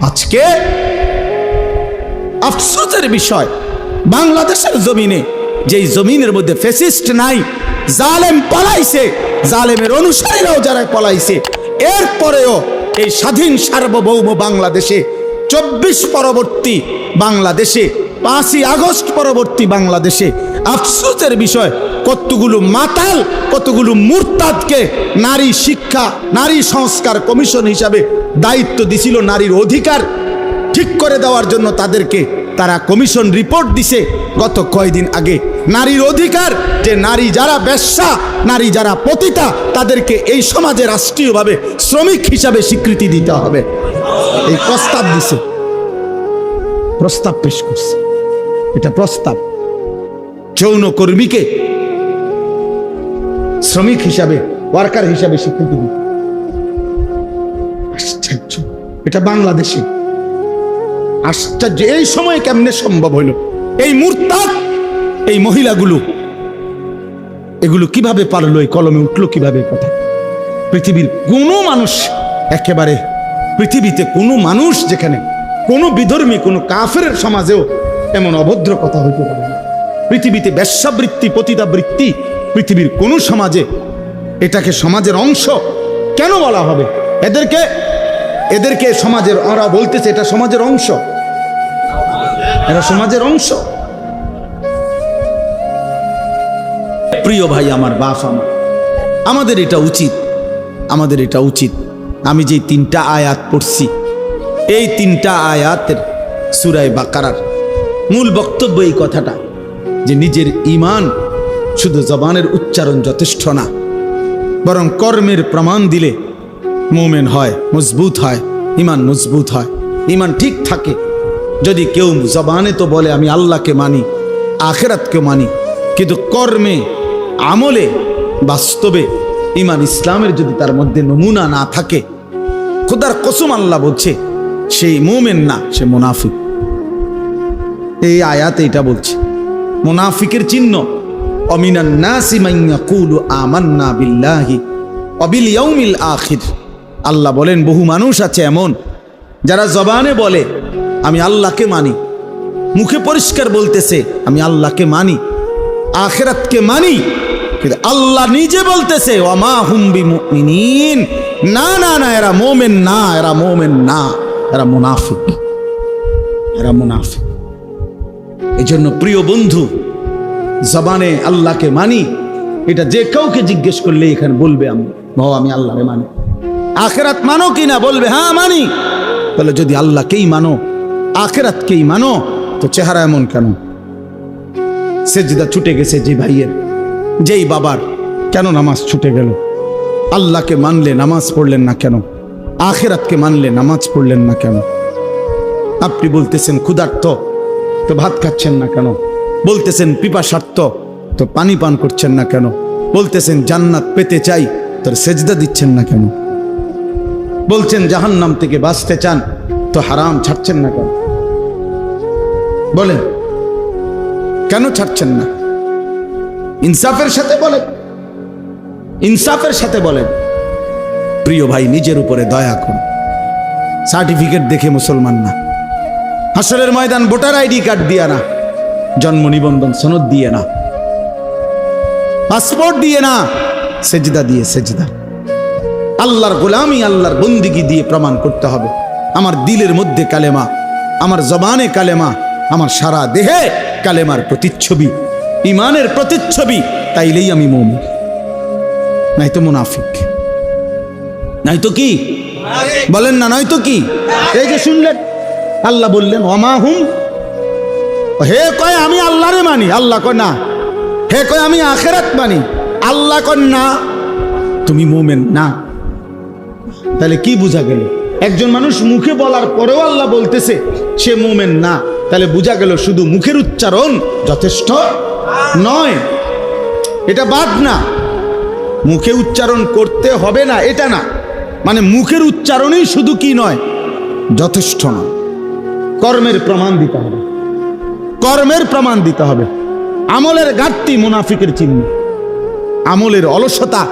আজকে আফসোসের বিষয়, বাংলাদেশের জমিনে যেই জমিনের মধ্যে ফ্যাসিস্ট নাই, জালেম পলাইছে, জালেমের অনুসারীরাও যারা পলাইছে, এরপরেও এই স্বাধীন সার্বভৌম বাংলাদেশে 24 পরবর্তী বাংলাদেশে, 5ই আগস্ট পরবর্তী বাংলাদেশে আফসোসের বিষয়, কতগুলো মাতাল, কতগুলো মুরতাদকে নারী শিক্ষা, নারী সংস্কার কমিশন হিসাবে দায়িত্ব দিছিল নারীর অধিকার ঠিক করে দেওয়ার জন্য। তাদেরকে তারা কমিশন রিপোর্ট দিছে গত কয়েকদিন আগে। নারীর অধিকার, যে নারী যারা বেশ্যা, নারী যারা পতিতা, তাদেরকে এই সমাজে রাষ্ট্রীয়ভাবে শ্রমিক হিসাবে স্বীকৃতি দিতে হবে, এই প্রস্তাব দিছে, প্রস্তাব পেশ করছে। এটা প্রস্তাব, যৌনকর্মীকে শ্রমিক হিসাবে, ওয়ার্কার হিসাবে স্বীকৃতি দিতে। আশ্চর্য, এটা বাংলাদেশে আশ্চর্য। এই সময় কেমনে সম্ভব হইল? এই মুরতাদ, এই মহিলাগুলো এগুলো কিভাবে পারলো, এই কলমে উঠলো কিভাবে কথা? পৃথিবীর কোনো মানুষ, একেবারে পৃথিবীতে কোনো মানুষ, যেখানে কোনো বিধর্মী, কোনো কাফের সমাজেও এমন অভদ্র কথা হইতে পারে না। পৃথিবীতে বেশ্যাবৃত্তি, পতিতাবৃত্তি পৃথিবীর কোনো সমাজে, এটাকে সমাজের অংশ কেন বলা হবে? এদেরকে সমাজের, ওরা বলতেছে এটা সমাজের অংশ, এরা সমাজের অংশ। প্রিয় ভাই আমার, বাপ আমার, আমাদের এটা উচিত, আমাদের এটা উচিত। আমি যে 3টা আয়াত পড়ছি, এই 3টা আয়াতের সূরা বাকারার মূল বক্তব্য এই কথাটা, যে নিজের ঈমান শুধু জবানের উচ্চারণ যথেষ্ট না, বরং কর্মের প্রমাণ দিলে মুমিন হয়, মজবুত হয়, ঈমান মজবুত হয়, ঈমান ঠিক থাকে। যদি কেউ জবানে তো বলে আমি আল্লাহকে মানি, আখিরাতকে মানি, কিন্তু কর্মে, আমলে, বাস্তবে ঈমান ইসলামের যদি তার মধ্যে নমুনা না থাকে, খোদার কসম আল্লাহ বলছে সেই মুমিন না, সে মুনাফিক। এই আয়াতে এটা বলছে মুনাফিকের চিহ্ন, অমিনান নাসি মান ইয়াকুলু আমান্না বিল্লাহি ওয়া বিল ইয়াউমিল আখির। আল্লাহ বলেন বহু মানুষ আছে এমন যারা জবানে বলে আমি আল্লাহকে মানি, মুখে পরিষ্কার বলতেছে আমি আল্লাহকে মানি, আখিরাতকে মানি, কিন্তু আল্লাহ নিজে বলতেছে ওয়া মা হুম বিমুমিনিন, না না না, এরা মুমিন না, এরা মুমিন না, এরা মুনাফিক, এরা মুনাফিক। এজন্য প্রিয় বন্ধু, জবানে আল্লাহকে মানি, এটা যে কাউকে জিজ্ঞেস করলে এখানে বলবে আমি আল্লাহকে মানি। আখিরাত মানো কিনা? বলবে হ্যাঁ মানি। তাহলে যদি আল্লাহকেই মানো, আখিরাতকেই মানো, তো চেহারা এমন কেন? সেজদা ছুটে গেছে যে ভাইয়ের, যেই বাবার, কেন নামাজ ছুটে গেল? আল্লাহকে মানলে নামাজ পড়লেন না কেন? আখিরাতকে মানলে নামাজ পড়লেন না কেন? আপনি বলতেছেন ক্ষুধার্ত, তো ভাত খাচ্ছেন না কেন? বলতেছেন পিপাসার্ত, তো পানি পান করছেন না কেন? বলতেছেন জান্নাত পেতে চাই, তোর সেজদা দিচ্ছেন না কেন? বলছেন জাহান্নাম থেকে বাঁচতে চান, তো হারাম ছাড়ছেন না কেন? বলেন কেন ছাড়ছেন না? ইনসাফের সাথে বলেন, ইনসাফের সাথে বলেন। প্রিয় ভাই, নিজের উপরে দয়া করুন। সার্টিফিকেট দেখে মুসলমান না, হাসরের ময়দান ভোটার আইডি কার্ড দিয়ে না, জন্ম নিবন্ধন সনদ দিয়ে না, পাসপোর্ট দিয়ে না, সেজদা দিয়ে, সেজদা আল্লাহর গোলামি, আল্লাহর বন্দিগি দিয়ে প্রমাণ করতে হবে আমার দিলের মধ্যে কালেমা, আমার জবানে কালেমা, আমার সারা দেহে কালেমার প্রতিচ্ছবি, ঈমানের প্রতিচ্ছবি, তাইলেই আমি মুমিন, নাই তো মুনাফিক। নাই তো কি বলেন না? নয় তো কি? এই যে শুনলেন, আল্লাহ বললেন ওমা হুম, হে কয় আমি আল্লাহরে মানি, আল্লাহ কয় না। হে কয় আমি আখিরাত মানি, আল্লাহ কয় না, তুমি মুমিন না। তাহলে কি বোঝা গেল? একজন মানুষ মুখে বলার পরেও আল্লাহ বলতেছে সে মুমিন না, তাহলে বোঝা গেল শুধু মুখের উচ্চারণ যথেষ্ট নয়। এটা বাদ না, মুখে উচ্চারণ করতে হবে না এটা না, মানে মুখের উচ্চারণই শুধু কি নয়, যথেষ্ট নয়। কর্মের প্রমাণ দিতে হবে, কর্মের প্রমাণ দিতে হবে। আমলের ঘাটতি মুনাফিকের চিহ্ন, আমলের অলসতা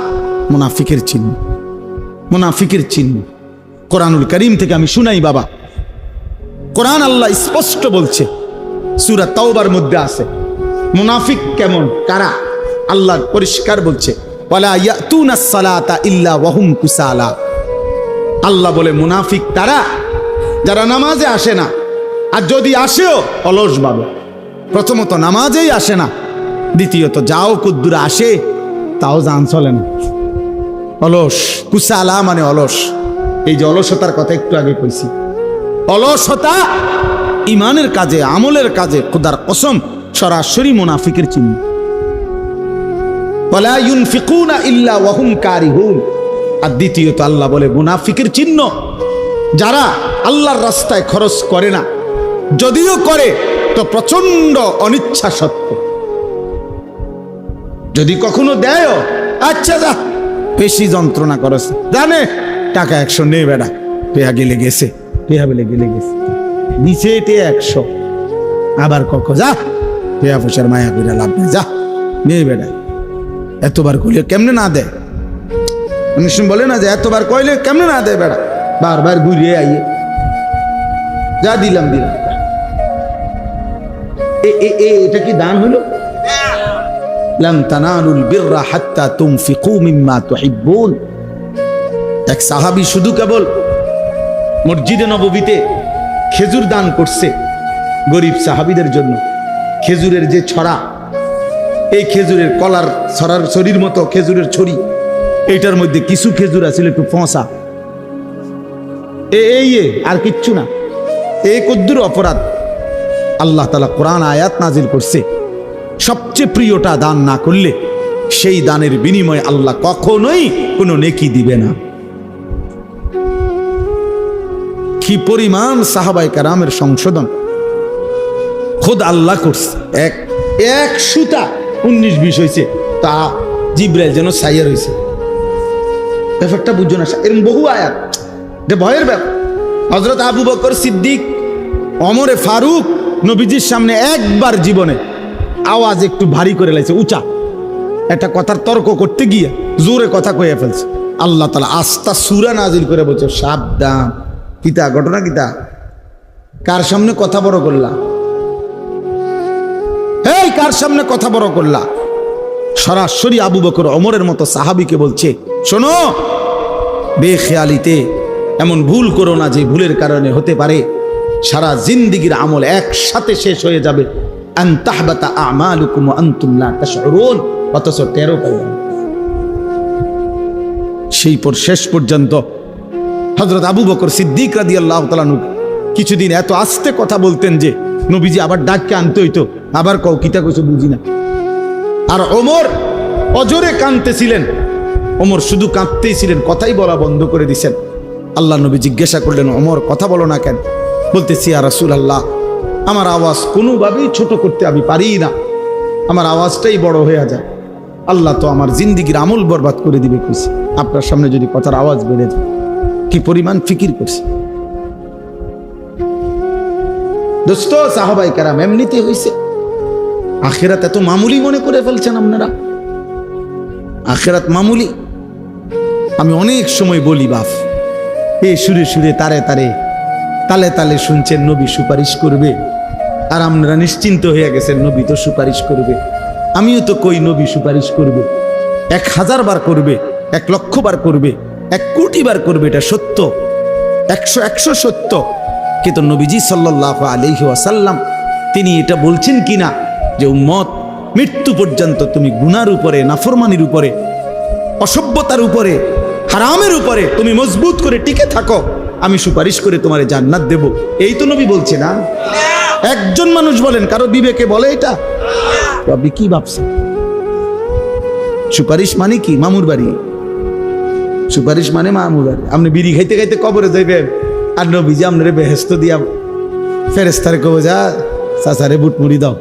মুনাফিকের চিহ্ন, মুনাফিকের চিহ্ন। কোরআনুল কারীম থেকে আমি শুনাই বাবা, কোরআন আল্লাহ স্পষ্ট বলছে, সূরা তাওবার মধ্যে আছে মুনাফিক কেমন, কারা, আল্লাহ পরিষ্কার বলছে, ওয়ালা ইয়াতুনাস সালাতা ইল্লা ওয়া হুম কুসালা। আল্লাহ বলে মুনাফিক তারা যারা নামাজে আসে না, আর যদি আসেও অলস ভাবে। প্রথমত নামাজেই আসে না, দ্বিতীয়ত যাও কুদ্দুরা আসে তাও জান চলে না, অলস। কুসালা মানে অলস। এই যে অলসতার কথা একটু আগে কইছি, অলসতা ইমানের কাজে, আমলের কাজে খোদার কসম সরাসরি মুনাফিকের চিহ্ন। ওয়ালা ইউনফিকুনা ইল্লা ওয়া হুম কারিহুন। আর দ্বিতীয়ত আল্লাহ বলে মুনাফিকের চিহ্ন যারা আল্লাহর রাস্তায় খরচ করে না, যদিও করে তো প্রচন্ড অনিচ্ছা সত্ত্বে। যদি কখনো দেয়, আচ্ছা যা বেশি যন্ত্রণা করেছে, জানে টাকা 100 নেই বেড়া, পেয়া গেলে গেছে, পেয়া বেলে গেলে গেছে, নিচে এটে 100, আবার কখন যা পেয়া পয়সার মায়া করে লাভ নেই, যা নেই বেড়া। এতবার কইলে কেমনে না দেয়, মানুষ বলে না যে এতবার কইলে কেমনে না দেয় বেড়া, বারবার ঘুরিয়ে আইয়ে যা দিলাম দিলাম। এটা কি দান হলো? লান তানালুল বিররা হাত্তা তুনফিকু মিম্মা তুহিব্বুন। এক সাহাবী শুধু কেবল মসজিদে নববীতে খেজুর দান করছে গরিব সাহাবীদের জন্য। খেজুরের যে ছড়া, এই খেজুরের কলার ছড়ার ছড়ির মতো খেজুরের ছড়ি, এইটার মধ্যে কিছু খেজুর আছে একটু ফসা, এই আর কিচ্ছু না। এই কদ্দুর অপরাধ আল্লাহ তাআলা কোরআন আয়াত নাজিল করছে, সবচেয়ে প্রিয়টা দান না করলে সেই দানের বিনিময়ে আল্লাহ কখনোই কোনো নেকি দিবে না। কি পরিমাণ সাহাবায়ে কেরামের সংশোধন খোদ আল্লাহ করছে। এক সুতা 19-20 হয়েছে, তা জিবরাইল যেন সাইয়ার হয়েছে। ব্যাপারটা বুঝো না, এরকম বহু আয়াত, এটা ভয়ের ব্যাপার। হযরত আবু বকর সিদ্দিক, ওমরে ফারুক নবীজির সামনে একবার জীবনে আওয়াজ একটু ভারী করে লাইছে, উঁচা একটা কথার তর্ক করতে গিয়ে জোরে কথা কইয়া ফেলছে। আল্লাহ তাআলা আস্তা সূরা নাজিল করে বলছে, সাবধান। কিতা ঘটনা কিতা? কার সামনে কথা বড় করলা? এই কার সামনে কথা বড় করলা? সরাসরি আবু বকর ওমরের মতো সাহাবীকে বলছে, শোনো, বেখেয়ালিতে এমন ভুল করো না যে ভুলের কারণে হতে পারে সারা জিন্দেগীর আমল একসাথে শেষ হয়ে যাবে। আন তাহবাতা আমালুকুম ওয়া আনতুম লা তাশউরুন, অথচ টেরও পাইবেন। সেই পর শেষ পর্যন্ত হযরত আবু বকর সিদ্দিক রাদিয়াল্লাহু তাআলা আনহু কিছুদিন এত আস্তে কথা বলতেন যে নবীজি আবার ডাককে আনতে হইতো, আবার কও কিতা কইছো বুঝি না। আর ওমর অজরে কাঁদতেছিলেন, ওমর শুধু কাঁদতেই ছিলেন, কথাই বলা বন্ধ করে দিছেন। আল্লাহ নবী জিজ্ঞাসা করলেন, ওমর কথা বলো না কেন? বলতেছি, ইয়া রাসূলুল্লাহ, আমার আওয়াজ কোনোভাবেই ছোট করতে আমি পারি না, আমার আওয়াজটাই বড় হয়ে যায়। আল্লাহ তো আমার জিন্দিগির আমল বরবাদ করে দিবে কইছে, আপনার সামনে যদি কথার আওয়াজ বেড়ে যায়। কি পরিমাণ ফিকির করছে দোস্ত। সাহাবায়ে কেরাম এমনিতে হইছে, আখিরাত এত মামুলি মনে করে ফেলছেন আপনারা। আখিরাত মামুলি। আমি অনেক সময় বলি, বাপ এই সুরে সুরে তারে তারে তালে তালে শুনছেন নবী সুপারিশ করবে, আর আপনারা নিশ্চিন্ত হয়ে গেছেন নবী তো সুপারিশ করবে। আমিও তো কই নবী সুপারিশ করবে, 1000 বার করবে, 1,00,000 বার করবে, 1 কোটি বার করবে, এটা সত্য, 100 সত্য। কিন্তু নবীজি সাল্লাল্লাহু আলাইহি ওয়াসাল্লাম তিনি এটা বলছেন কিনা যে উম্মত, মৃত্যু পর্যন্ত তুমি গুনার উপরে, নাফরমানির উপরে, অসভ্যতার উপরে, হারামের উপরে তুমি মজবুত করে টিকে থাকো, আমি সুপারিশ করে তোমারে জান্নাত দেব। এই তো নবী বলছে না? একজন মানুষ বলেন, কারো বিবেকে বলে এটা? আপনি কি ভাবছেন? সুপারিশ মানে কি? মামুর বাড়ি। সুপারিশ মানে মামুর বাড়ি। আপনি বিড়ি খাইতে খাইতে কবরে যাইবেন, আর নবীজি আপনারে বেহেশত দিয়া ফেরেশতারে কবে, যা চাচারে বুট মুড়ি দাও।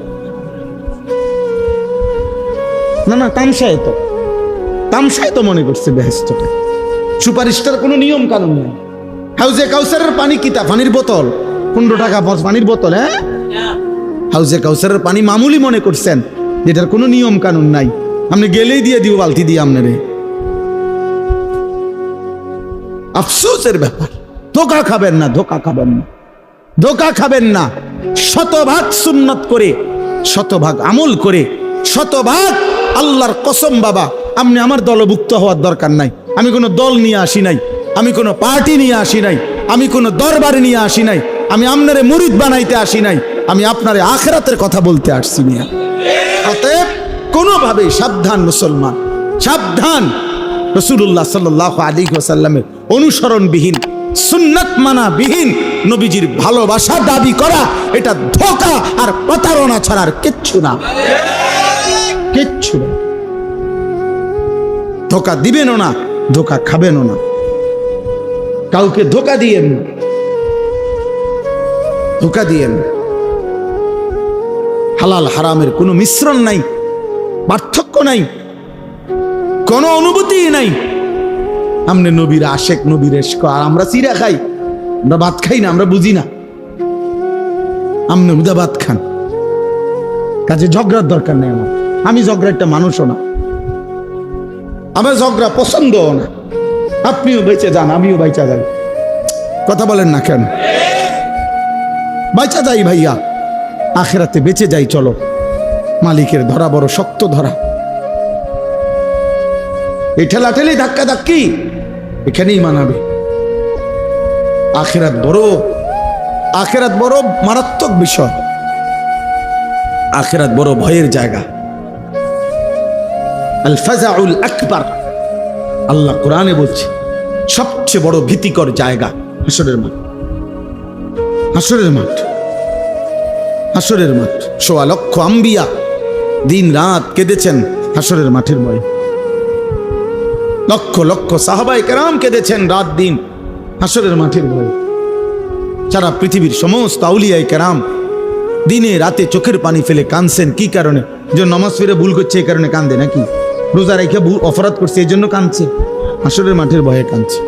না না, তামসায় তো মনে করছে বেহেশতটা। সুপারিশটার কোনো নিয়ম কানুন নাই। হাউজে কাউসারের পানি কিতা? পানির বোতল, 15 টাকা পানির বোতল। হ্যাঁ, হাউজে কাউসারের পানি মামুলি মনে করছেন, যেটার কোনো নিয়ম কানুন নাই। আপনি গেলেই দিয়ে দিব বালতি দিয়ে আপনারে। আফসোসের ব্যাপার। ধোকা খাবেন না, ধোকা খাবেন না। ধোঁকা খাবেন না। শতভাগ সুন্নত করে, শতভাগ আমল করে, শতভাগ আল্লাহর কসম বাবা, আপনি আমার দলভুক্ত হওয়ার দরকার নাই। আমি কোনো দল নিয়ে আসি নাই, আমি কোনো পার্টি নিয়ে আসি নাই, আমি কোনো দরবার নিয়ে আসি নাই, আমি আপনারে মুরিদ বানাইতে আসি নাই, আমি আপনারে আখিরাতের কথা বলতে আসছি মিয়া। অতএব কোনোভাবে সাবধান মুসলমান, সাবধান। রাসূলুল্লাহ সাল্লাল্লাহু আলাইহি ওয়াসাল্লামের অনুসরণবিহীন, সুন্নাত মানা বিহীন নবীজির ভালোবাসা দাবি করা এটা ধোঁকা আর প্রতারণা ছাড়া আর কিচ্ছু না, কিচ্ছু না। ধোঁকা দিবেনও না, ধোঁকা খাবেনও না, কাউকে ধোঁকা দিয়েন না, ধোঁকা দিয়েন। হালাল হারামের কোনো মিশ্রণ নাই, পার্থক্য নাই, কোনো অনুভূতি নাই। আমনে নবীর আশেক, নবীর এশক, আর আমরা চিরা খাই, আমরা ভাত খাই না, আমরা বুঝি না। আমনে উদা ভাত খান, কাজে ঝগড়ার দরকার নেই আমার। আমি ঝগড়া একটা মানুষও না, আমার ঝগড়া পছন্দও না। আপনিও বেঁচে যান, আমিও বাইচা যাই। কথা বলেন না কেন? বাইচা যাই ভাইয়া, আখেরাতে বেঁচে যাই। চলো, মালিকের ধরা বড় শক্ত ধরা। এই ঠেলাঠেলি ধাক্কা ধাক্কি এখানেই মানাবে। আখেরাত বড় মারাত্মক বিষয়, আখেরাত বড় ভয়ের জায়গা। আল ফাজাউল আকবার, আল্লাহ কোরআনে বলছে সবচেয়ে বড় ভীতিকর জায়গা হাসরের মাঠ। হাসরের মাঠ, হাসরের মাঠ। ১৬ লক্ষ আম্বিয়া দিন রাত কেঁদেছেন হাসরের মাঠের ভয়ে। লক্ষ লক্ষ সাহাবায়ে কেরাম কেঁদেছেন রাত দিন হাসরের মাঠের ভয়ে। সারা পৃথিবীর সমস্ত আউলিয়ায়ে কেরাম দিনে রাতে চোখের পানি ফেলে কাঁদছেন। কি কারণে? যে নামাজ ফিরে ভুল করছে এই কারণে কান্দে, নাকি রোজা রেখে অপরাধ করছে এই জন্য কাঁদছে? হাসরের মাঠের ভয়ে কাঁদছে।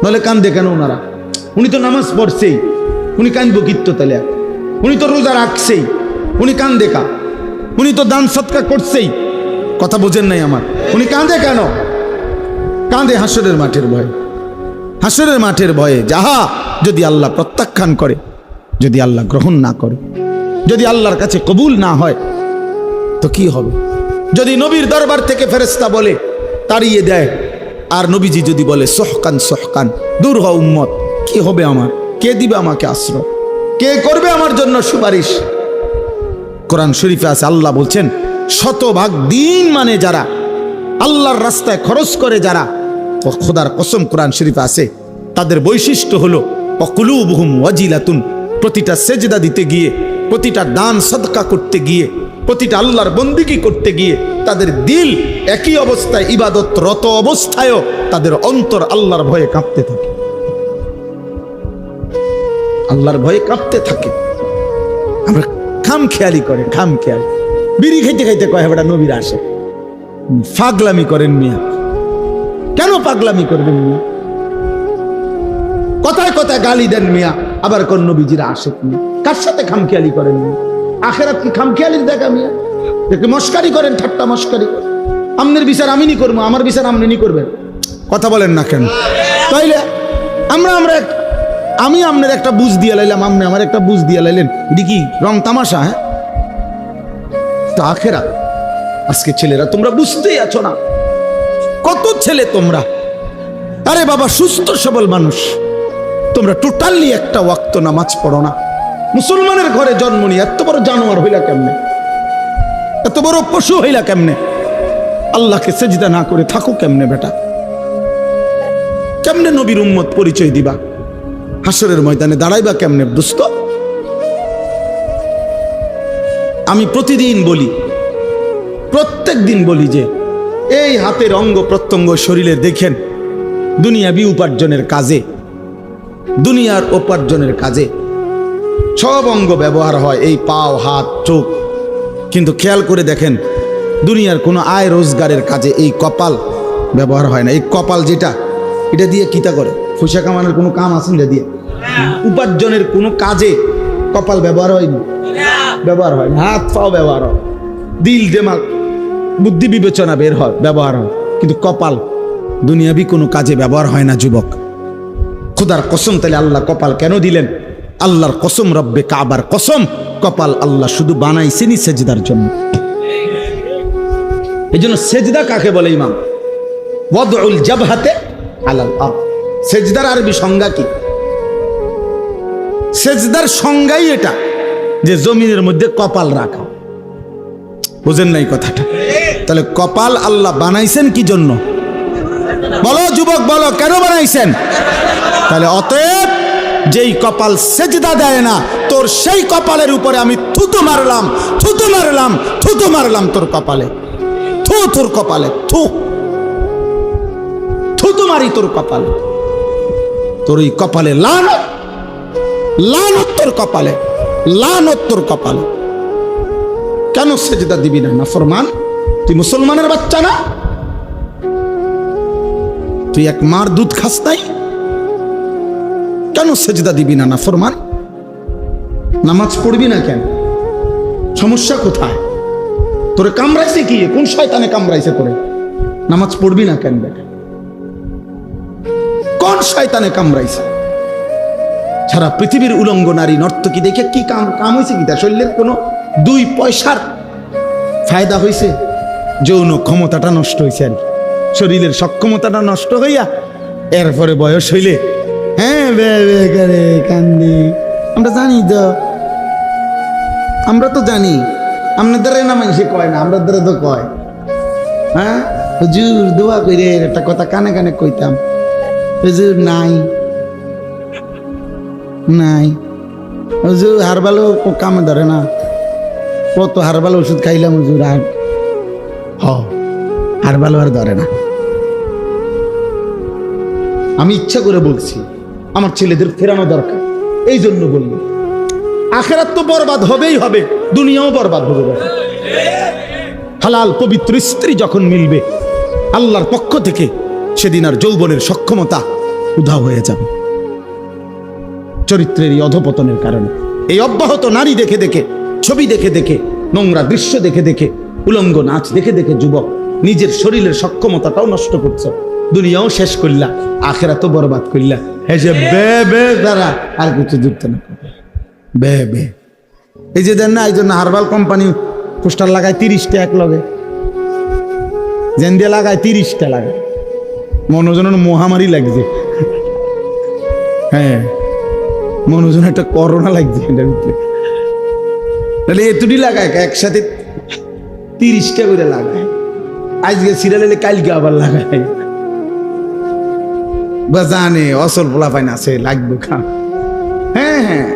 নাহলে কান্দে কেন ওনারা? উনি তো নামাজ পড়ছেই, উনি কান্দবো কিত্ত তাহলে? উনি তো রোজা রাখছেই, উনি কান্দে কা? উনি তো দান সৎকার করছেই। কথা বোঝেন নাই আমার? উনি কান্দে কেন? কাঁদে হাসরের মাঠের ভয়ে। হাসরের মাঠের ভয়ে যাহা যদি আল্লাহ প্রত্যাখ্যান করে, যদি আল্লাহ গ্রহণ না করে, যদি আল্লাহর কাছে কবুল না হয় তো কি হবে? যদি নবীর দরবার থেকে ফেরেশতা বলে তাড়িয়ে দেয়, আর নবীজি যদি বলে সহকান সহকান, দূর হও উম্মত, কি হবে আমার? কে দিবে আমাকে আশ্রয়? কে করবে আমার জন্য সুপারিশ? কোরআন শরীফে আছে, আল্লাহ বলছেন শতভাগ দিন মানে যারা আল্লাহর রাস্তায় খরচ করে, যারা, খোদার কসম কোরআন শরীফে আছে তাদের বৈশিষ্ট্য হলো অকুলুবহুম ওয়াজিলাতুন। প্রতিটা সেজদা দিতে গিয়ে, প্রতিটা দান সদকা করতে গিয়ে, প্রতিটা আল্লাহর বন্দিগি করতে গিয়ে তাদের দিল একই অবস্থায়, ইবাদতরত অবস্থায়ও তাদের অন্তর আল্লাহর ভয়ে কাঁপতে থাকে, আল্লাহর ভয়ে কাঁপতে থাকে। আমরা খামখেয়ালি করেন, খামখেয়ালি। বিড়ি খাইতে খাইতে কয় বেটা নবীর আসে। পাগলামি করেন মিয়া, কেন পাগলামি করবেন মিয়া? কথায় কথায় গালি দেন মিয়া, আবার কোন নবীজিরা আসে মিয়া। কার সাথে খামখেয়ালি করেন মিয়া? আখেরাত কি খামখেয়ালির দেখা মিয়া? দেখে মস্কারি করেন, ঠাট্টা মস্কারি। আমনের বিচার আমি নি করবো, আমার বিচার আপনি নি করবেন। কথা বলেন না কেন? তাইলে আমরা আমি আপনার একটা বুঝ দিয়ে লাইলাম, আপনি আমার একটা বুঝ দিয়ে লাইলেন, এটি কি রং তামাশা? হ্যাঁ, তো আখেরাত। আজকে ছেলেরা তোমরা বুঝতেই আছো না, কত ছেলে তোমরা, আরে বাবা সুস্থ সবল মানুষ, তোমরা টোটালি একটা ওয়াক্ত নামাজ পড়ো না। মুসলমানের ঘরে জন্ম নিয়ে এত বড় জানোয়ার হইলা কেমনে? এত বড় পশু হইলা কেমনে? আল্লাহকে সেজদা না করে থাকো কেমনে বেটা? কেমনে নবীর উম্মত পরিচয় দিবা? হাসরের ময়দানে দাঁড়াইবা কেমনে দোস্ত? আমি প্রতিদিন বলি, প্রত্যেক দিন বলি যে এই হাতের অঙ্গ প্রত্যঙ্গ শরীরে দেখেন দুনিয়াবি উপার্জনের কাজে, দুনিয়ার উপার্জনের কাজে সব অঙ্গ ব্যবহার হয়, এই পাও, হাত, চোখ। কিন্তু খেয়াল করে দেখেন দুনিয়ার কোনো আয় রোজগারের কাজে এই কপাল ব্যবহার হয় না। এই কপাল যেটা, এটা দিয়ে কিতা করে? পয়সা কামানোর কোনো কাম আছে এটা দিয়ে? উপার্জনের কোনো কাজে কপাল ব্যবহার হয়নি, ব্যবহার হয়। হাত পাও ব্যবহার হয়, দিল দেমাগ বুদ্ধি বিবেচনা বের হয়, ব্যবহার হয়। কিন্তু কপাল দুনিয়াবি কোনো কাজে ব্যবহার হয় না যুবক। খোদার কসম, তাহলে আল্লাহ কপাল কেন দিলেন? আল্লাহর কসম, রব্বে কাবার কসম, কপাল আল্লাহ শুধু বানাইছেনই সেজদার জন্য। এই জন্য সেজদা কাকে বলে ইমাম? ওয়াদউল জাবহাতে আলাল আরদ। সেজদার আরবি সংজ্ঞা কি? সেজদার সংজ্ঞাই এটা যে জমিনের মধ্যে কপাল রাখা। বুঝেন নাই কথাটা? তাহলে কপাল আল্লাহ বানাইছেন কি জন্য? বলো যুবক, বলো কেন বানাইছেন? তাহলে অতএব যেই কপাল সেজদা দেয় না, তোর সেই কপালের উপরে আমি থুতু মারলাম, থুতু মারলাম, থুতু মারলাম তোর কপালে। থু, তোর কপালে থু, থুতু মারি তোর কপালে। তোর এই কপালে লানত, লানত তোর কপালে, লানত তোর কপালে। কেন সেজদা দিবি না? নাফরমান, তুই মুসলমানের বাচ্চা না? তুই এক মার দুধ খাস নাই? কেন সেজদা দিবি না? নাফরমান, নামাজ পড়বি না কেন? সমস্যা কোথায়? তোরে কামড়াইছে কি? কোন শয়তানে কামড়াইছে তোরে? নামাজ পড়বি না কেন বেটা? কোন শয়তানে কামড়াইছে? সারা পৃথিবীর উলঙ্গ নারী নর্তকী দেখে কি কাম হয়েছে? কি তার শরীরের কোনো 2 পয়সার ফায়দা হয়েছে? যৌন ক্ষমতাটা নষ্ট হয়েছে আর কি, শরীরের সক্ষমতাটা নষ্ট হইয়া এরপরে বয়স হইলে হ্যাঁ বে বে করে কান্দি। আমরা জানি তো, আমরা তো জানি। আপনাদের না মানুষে কয় না, আমরা দ্বারা তো কয়। হ্যাঁ হুজুর দোয়া করে একটা কথা কানে কানে কইতাম, হুজুর নাই নাই, হুজুর হারবালো কামে ধরে না, কত হারবাল ওষুধ খাইলাম হুজুর, আর হারবালো আর ধরে না। আমি ইচ্ছা করে বলছি আমার ছেলেদের ফেরানো দরকার, এই জন্য বললাম। আখিরাত তো বরবাদ হবেই হবে, দুনিয়াও বরবাদ হবে। হালাল পবিত্র স্ত্রী যখন মিলবে আল্লাহর পক্ষ থেকে, সেদিন আর যৌবনের সক্ষমতা উধাও হয়ে যাবে চরিত্রের এই অধপতনের কারণে। এই অব্যাহত নারী দেখে দেখে, ছবি দেখে দেখে, নোংরা দৃশ্য দেখে দেখে, উলঙ্গ নাচ দেখে দেখে যুবক নিজের শরীরের সক্ষমতাটাও নষ্ট করছে, দুনিয়াও শেষ করলা, আখিরাতও বরবাদ করলা। এই যে বে বে দ্বারা আর কিছু যুক্ত না, বে বে। এই যে দেন না, এই জন্য হারবাল কোম্পানি পোস্টার লাগায় 30টা এক লগে, জেন দিয়ে লাগায় 30টা লাগায়, মনোজন মহামারী লাগছে। হ্যাঁ মনোজন একটা করোনা লাগছে এটার ভিতরে। তাহলে এতটি লাগায় একসাথে 30টা করে লাগায়, আজকে সিরিয়াল এলে কালকে আবার লাগায়। বা জানে অসল পোলা পাইন আছে, লাগবে খা। হ্যাঁ হ্যাঁ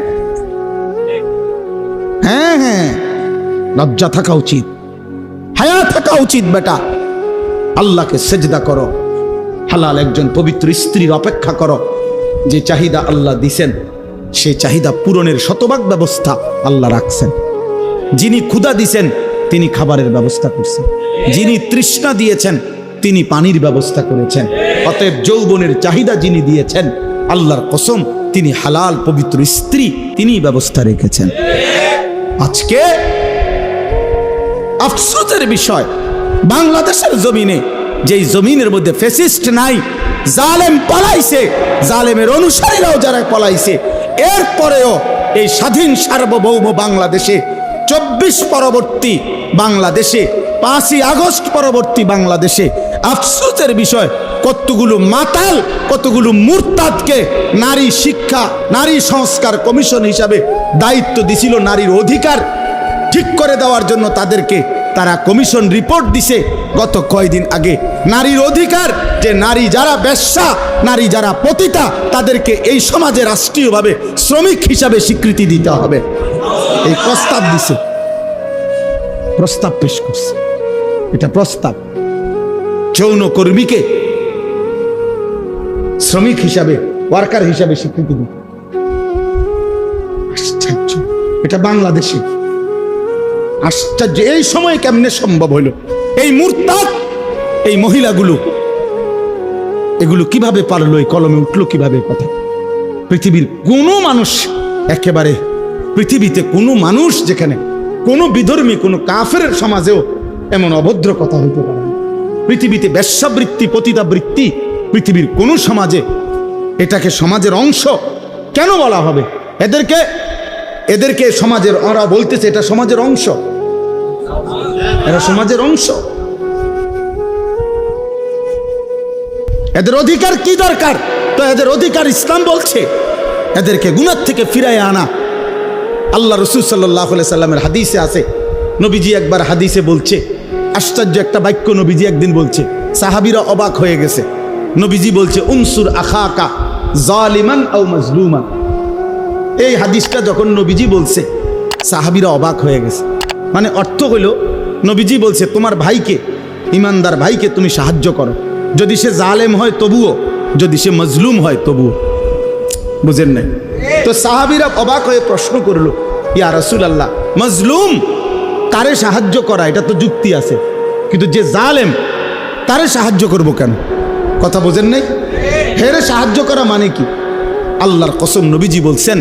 হ্যাঁ হ্যাঁ, লজ্জা থাকা উচিত, হায়া থাকা উচিত বেটা। আল্লাহকে সেজদা করো, হালাল একজন পবিত্র স্ত্রীর অপেক্ষা করো। যে চাহিদা আল্লাহ দিছেন সেই চাহিদা পূরণের শতভাগ ব্যবস্থা আল্লাহ রাখছেন। যিনি ক্ষুধা দিছেন তিনি খাবারের ব্যবস্থা করছেন, যিনি তৃষ্ণা দিয়েছেন তিনি পানির ব্যবস্থা করেছেন। অতএব যৌবনের চাহিদা যিনি দিয়েছেন আল্লাহর কসম তিনি হালাল পবিত্র স্ত্রী তিনি ব্যবস্থা রেখেছেন। আজকে আফসোসের বিষয়, বাংলাদেশের জমিনে যেই জমিনের মধ্যে ফ্যাসিস্ট নাই, জালেম পলাইছে, জালেমের অনুসারীরাও যারা পলাইছে, এরপরেও এই স্বাধীন সার্বভৌম বাংলাদেশে 24 পরবর্তী বাংলাদেশে, 5ই আগস্ট পরবর্তী বাংলাদেশে আফসোসের বিষয় কতগুলো মাতাল, কতগুলো মুরতাদকে নারী শিক্ষা, নারী সংস্কার কমিশন হিসাবে দায়িত্ব দিছিল নারীর অধিকার ঠিক করে দেওয়ার জন্য। তাদেরকে তারা কমিশন রিপোর্ট দিছে গত কয়েকদিন আগে, নারীর অধিকার, যে নারী যারা বেশ্যা, নারী যারা পতিতা, তাদেরকে এই সমাজে রাষ্ট্রীয়ভাবে শ্রমিক হিসাবে স্বীকৃতি দিতে হবে। এই প্রস্তাব দিছে, প্রস্তাব পেশ করছে। এটা প্রস্তাব, যৌন কর্মীকে শ্রমিক হিসাবে, ওয়ার্কার হিসাবে স্বীকৃতি দিতে। আশ্চর্য, এটা বাংলাদেশে আশ্চর্য। এই সময় কেমনে সম্ভব হইল? এই মুরতাদ, এই মহিলাগুলো এগুলো কিভাবে পারলো? এই কলমে উঠলো কিভাবে কথা? পৃথিবীর কোনো মানুষ, একেবারে পৃথিবীতে কোনো মানুষ, যেখানে কোনো বিধর্মী, কোনো কাফেরের সমাজেও এমন অভদ্র কথা হইতে পারে না। পৃথিবীতে বেশ্যাবৃত্তি, পতিতাবৃত্তি পৃথিবীর কোনো সমাজে, এটাকে সমাজের অংশ কেন বলা হবে? এদেরকে সমাজের, ওরা বলতেছে এটা সমাজের অংশ, এরা সমাজের অংশ। এদের অধিকার কি দরকার? তো এদের অধিকার ইসলাম বলছে এদেরকে গুনাহ থেকে ফিরায় আনা। আল্লাহ রাসূল সাল্লাল্লাহু আলাইহি সাল্লামের হাদিসে আছে, নবীজি একবার হাদিসে বলছে, আশ্চর্য একটা বাক্য নবীজি একদিন বলছে, সাহাবীরা অবাক হয়ে গেছে। নবীজি বলছে, উনসুর আখাকা জালিমান আও মাজলুমান। এই হাদিসটা যখন নবীজি বলছে, সাহাবীরা অবাক হয়ে গেছে। মানে অর্থ হলো, নবীজি বলছে তোমার ভাইকে, ইমানদার ভাইকে তুমি সাহায্য করো, যদি সে জালেম হয় তবুও, যদি সে মজলুম হয় তবুও। বুঝেন নাই? তো সাহাবীরা অবাক হয়ে প্রশ্ন করলো, ইয়া রাসূলুল্লাহ, মজলুম তারে সাহায্য করা এটা তো যুক্তি আছে, কিন্তু যে জালেম তারে সাহায্য করব কেন? কথা বোঝেন নাই? হেরে সাহায্য করা মানে কি? আল্লাহর কসম, নবীজি বলছেন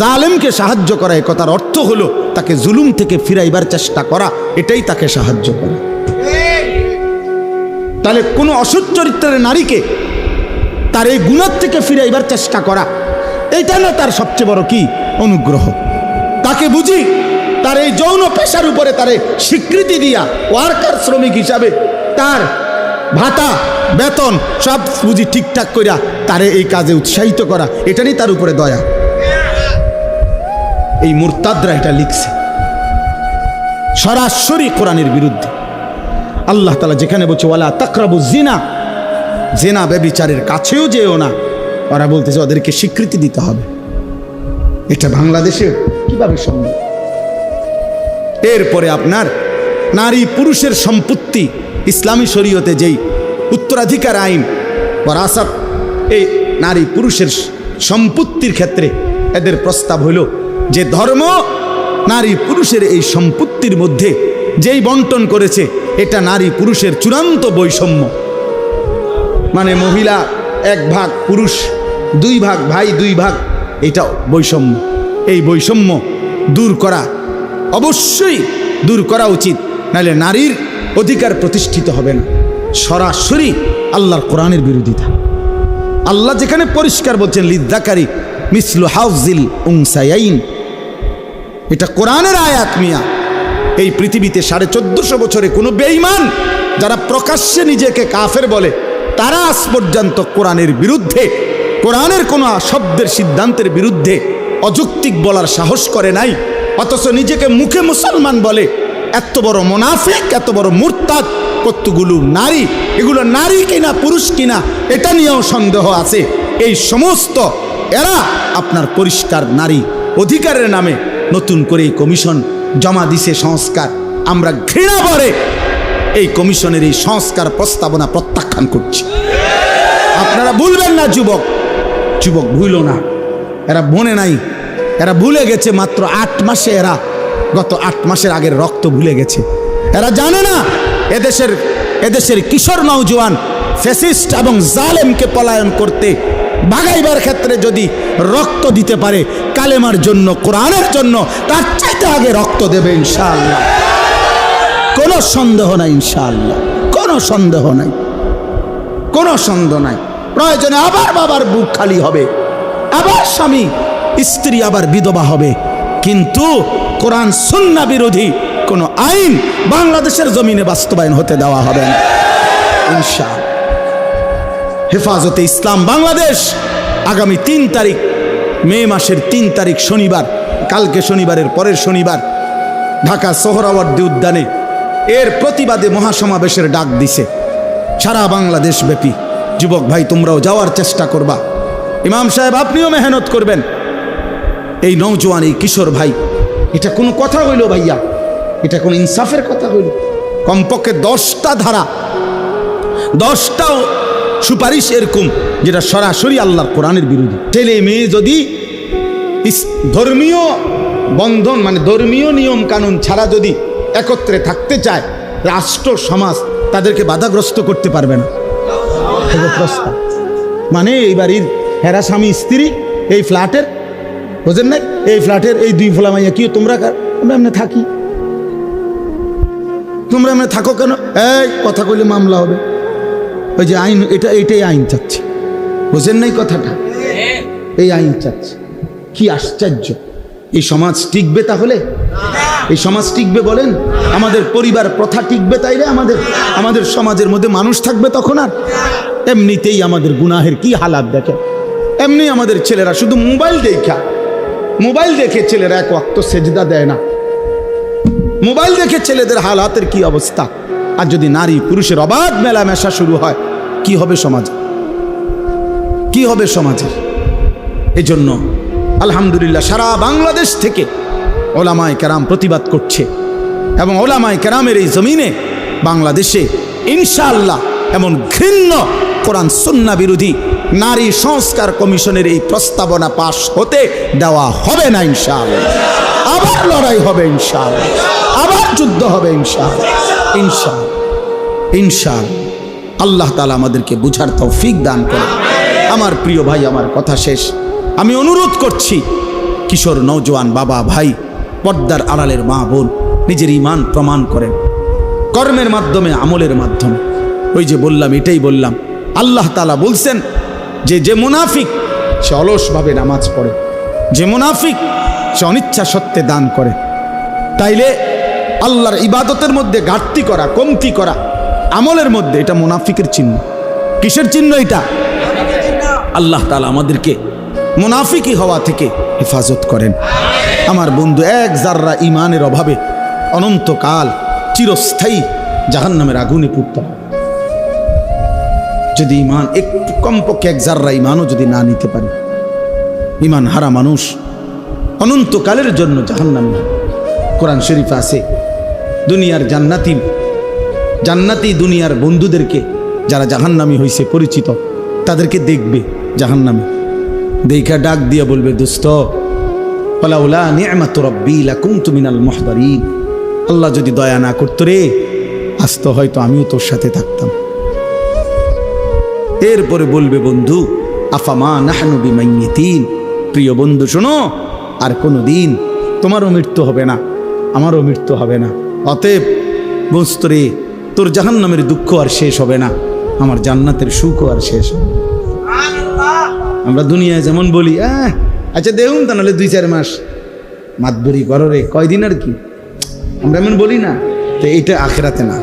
জালেমকে সাহায্য করা, এই কথার অর্থ হলো তাকে জুলুম থেকে ফিরাইবার চেষ্টা করা, এটাই তাকে সাহায্য করা। তাহলে কোনো অসৎ চরিত্রের নারীকে তার এই গুনাহ থেকে ফিরাইবার চেষ্টা করা, এইটা না তার সবচেয়ে বড় কি অনুগ্রহ? তাকে বুঝি তার এই যৌন পেশার উপরে তারে স্বীকৃতি দিয়া ওয়ার্কার, শ্রমিক হিসাবে তার ভাতা বেতন সব বুঝি ঠিকঠাক করিয়া তারে এই কাজে উৎসাহিত করা, এটারই তার উপরে দয়া। এই মুরতাদরা এটা লিখছে সরাসরি কোরআনের বিরুদ্ধে। আল্লাহ তাআলা যেখানে বলছে ওয়ালা তাকরাবু জিনা, জেনা ব্যভিচারের কাছেও যেও না, ওরা বলতেছে ওদেরকে স্বীকৃতি দিতে হবে। এটা বাংলাদেশে কিভাবে সম্ভব? এরপরে আপনার নারী পুরুষের সম্পত্তি, ইসলামী শরীয়তে যেই উত্তরাধিকার আইন ওয়ারাসাত, এই নারী পুরুষের সম্পত্তির ক্ষেত্রে এদের প্রস্তাব হইল যে ধর্ম নারী পুরুষের এই সম্পত্তির মধ্যে যেই বন্টন করেছে, এটা নারী পুরুষের চূড়ান্ত বৈষম্য। মানে মহিলা 1 ভাগ, পুরুষ 2 ভাগ, ভাই 2 ভাগ, এটা বৈষম্য। এই বৈষম্য দূর করা, অবশ্যই দূর করা উচিত, নাহলে নারীর অধিকার প্রতিষ্ঠিত হবে না। সরাসরি আল্লাহর কোরআনের বিরোধিতা। আল্লাহ যেখানে পরিষ্কার বলছেন লিযযাকারি মিসলু হাযিল উনসায়াইন, এটা কোরআনের আয়াত মিয়া। এই পৃথিবীতে 1450 বছরে কোনো বেঈমান যারা প্রকাশ্যে নিজেকে কাফের বলে, তারা আজ পর্যন্ত কোরআনের বিরুদ্ধে, কোরআনের কোনো শব্দের সিদ্ধান্তের বিরুদ্ধে অযৌক্তিক বলার সাহস করে নাই। অথচ নিজেকে মুখে মুসলমান বলে। এত বড় মুনাফিক, এত বড় মুরতাদ কতগুলো নারী, এগুলো নারী কিনা পুরুষ কিনা এটা নিয়েও সন্দেহ আছে। এই সমস্ত এরা আপনার পরিষ্কার নারী অধিকারের নামে নতুন করে এই কমিশন জমা দিছে সংস্কার। আমরা ঘৃণা ভরে এই কমিশনের এই সংস্কার প্রস্তাবনা প্রত্যাখ্যান করছি। আপনারা ভুলবেন না, যুবক ভুলো না, এরা মনে নাই, এরা ভুলে গেছে মাত্র 8 মাসে, এরা গত 8 মাসের আগের রক্ত ভুলে গেছে। এরা জানে না এদেশের কিশোর নওজোয়ান ফ্যাসিস্ট এবং জালেমকে পলায়ন করতে ভাগাইবার ক্ষেত্রে যদি রক্ত দিতে পারে কালেমার জন্য, কোরআনের জন্য, তার চাইতে আগে রক্ত দেবে ইনশাআল্লাহ। কোনো সন্দেহ নাই, ইনশাআল্লাহ কোনো সন্দেহ নাই, কোনো সন্দেহ নাই। প্রয়োজনে আবার বাবার বুক খালি হবে, আবার স্বামী স্ত্রী আবার বিধবা হবে, কিন্তু কোরআন সুন্নাহ বিরোধী কোনো আইন বাংলাদেশের জমিনে বাস্তবায়ন হতে দেওয়া হবে না ইনশাআল্লাহ। হেফাজতে ইসলাম বাংলাদেশ আগামী 3 তারিখ, মে মাসের 3 তারিখ শনিবার, কালকে শনিবারের পরের শনিবার ঢাকা সোহরাওয়ার্দী উদ্যানে এর প্রতিবাদে মহাসমাবেশের ডাক দিছে সারা বাংলাদেশ ব্যাপী। যুবক ভাই, তোমরাও যাওয়ার চেষ্টা করবা। ইমাম সাহেব আপনিও মেহনত করবেন। এই নওজোয়ান, এই কিশোর ভাই, এটা কোনো কথা হইল ভাইয়া? এটা কোনো ইনসাফের কথা হইল? কমপক্ষে 10টা ধারা, 10টা সুপারিশ এরকম যেটা সরাসরি আল্লাহর কোরআনের বিরোধী। ছেলে মেয়ে যদি ধর্মীয় বন্ধন, মানে ধর্মীয় নিয়ম কানুন ছাড়া যদি একত্রে থাকতে চায়, রাষ্ট্র সমাজ তাদেরকে বাধাগ্রস্ত করতে পারবে না। মানে এই বাড়ির হেরা স্বামী স্ত্রী এই ফ্ল্যাটের, বুঝেন নাই, এই ফ্ল্যাটের এই 2 ফোলা মাইয়া কি তোমরা এমনি থাকি, তোমরা এমনি থাকো কেন? এই কথা কইলে মামলা হবে। ওই যে আইন, এটাই আইন চাচ্ছে, বুঝেন নাই কথাটা? এই আইন চাচ্ছে। কি আশ্চর্য! এই সমাজ টিকবে তাহলে? এই সমাজ টিকবে বলেন? আমাদের পরিবার প্রথা টিকবে তাইলে? আমাদের সমাজের মধ্যে মানুষ থাকবে তখন? আর এমনিতেই আমাদের গুনাহের কি হালাত দেখে। এমনি আমাদের ছেলেরা শুধু মোবাইল দেখে ছেলেরা এক ওয়াক্ত সেজদা দেয় না। মোবাইল দেখে ছেলেদের হালাতের কি অবস্থা! আর যদি নারী পুরুষের অবাধ মেলামেশা শুরু হয়, কি হবে সমাজ? কি হবে সমাজের? এজন্য আলহামদুলিল্লাহ সারা বাংলাদেশ থেকে ওলামায়ে কেরাম প্রতিবাদ করছে, এবং ওলামায়ে কেরামের এই জমিনে বাংলাদেশে ইনশাআল্লাহ এমন ঘৃণ্য কোরআন সুন্নাহ বিরোধী নারী সংস্কার কমিশনের এই প্রস্তাবনা পাশ হতে দেওয়া হবে না ইনশাআল্লাহ। আবার লড়াই হবে ইনশাআল্লাহ, আবার যুদ্ধ হবে ইনশাআল্লাহ, ইনশাআল্লাহ, ইনশাআল্লাহ। আল্লাহ তাআলা আমাদেরকে বুঝার তৌফিক দান করে। আমার প্রিয় ভাই, আমার কথা শেষ। আমি অনুরোধ করছি, কিশোর নওজোয়ান বাবা ভাই, পর্দার আড়ালের মা বোন, নিজের ঈমান প্রমাণ করেন কর্মের মাধ্যমে, আমলের মাধ্যমে। ওই যে বললাম, এটাই বললাম, আল্লাহ তাআলা বলছেন যে মুনাফিক সে অলসভাবে নামাজ পড়ে, যে মুনাফিক সে অনিচ্ছা সত্ত্বে দান করে। তাইলে আল্লাহর ইবাদতের মধ্যে ঘাটতি করা, কমতি করা, আমলের মধ্যে, এটা মুনাফিকের চিহ্ন। কিসের চিহ্ন এটা? আল্লাহ তাআলা আমাদেরকে মুনাফিকি হওয়া থেকে হেফাজত করেন। আমার বন্ধু, এক জাররা ইমানের অভাবে অনন্তকাল চিরস্থায়ী জাহান্নামের আগুনে পুড়তে হবে। যদি ইমান একটু কমপক্ষে এক জাররা ইমানও যদি না নিতে পারে, ইমান হারা মানুষ অনন্তকালের জন্য জাহান্নামে। কোরআন শরীফে আছে, দুনিয়ার জান্নাতি দুনিয়ার বন্ধুদেরকে যারা জাহান্নামী হয়েছে পরিচিত, তাদেরকে দেখবে জাহান্নামে, দেখা ডাক দিয়ে বলবে, দোস্ত ওয়ালাউলা নি'মাতু রাব্বি লাকুনতু মিনাল মুহদারিন। আল্লাহ যদি দয়া না করতো রে, আজ তো হয়তো আমিও তোর সাথে থাকতাম। এরপরে বলবে, বন্ধু আফামা নাহনু বিমাইয়িতিন, প্রিয় বন্ধু শোনো, আর কোনো দিন তোমারও মৃত্যু হবে না, আমারও মৃত্যু হবে না। অতএব বুঝত রে, তোর জাহান্নামের দুঃখ আর শেষ হবে না, আমার জান্নাতের সুখও আর শেষ হবে না। আমরা দুনিয়ায় যেমন বলি, আচ্ছা দেখুন তা নাহলে 2-4 মাস মাতবরি করো রে, কয়দিন আর কি, আমরা এমন বলি না? তো এইটা আখিরাতে না।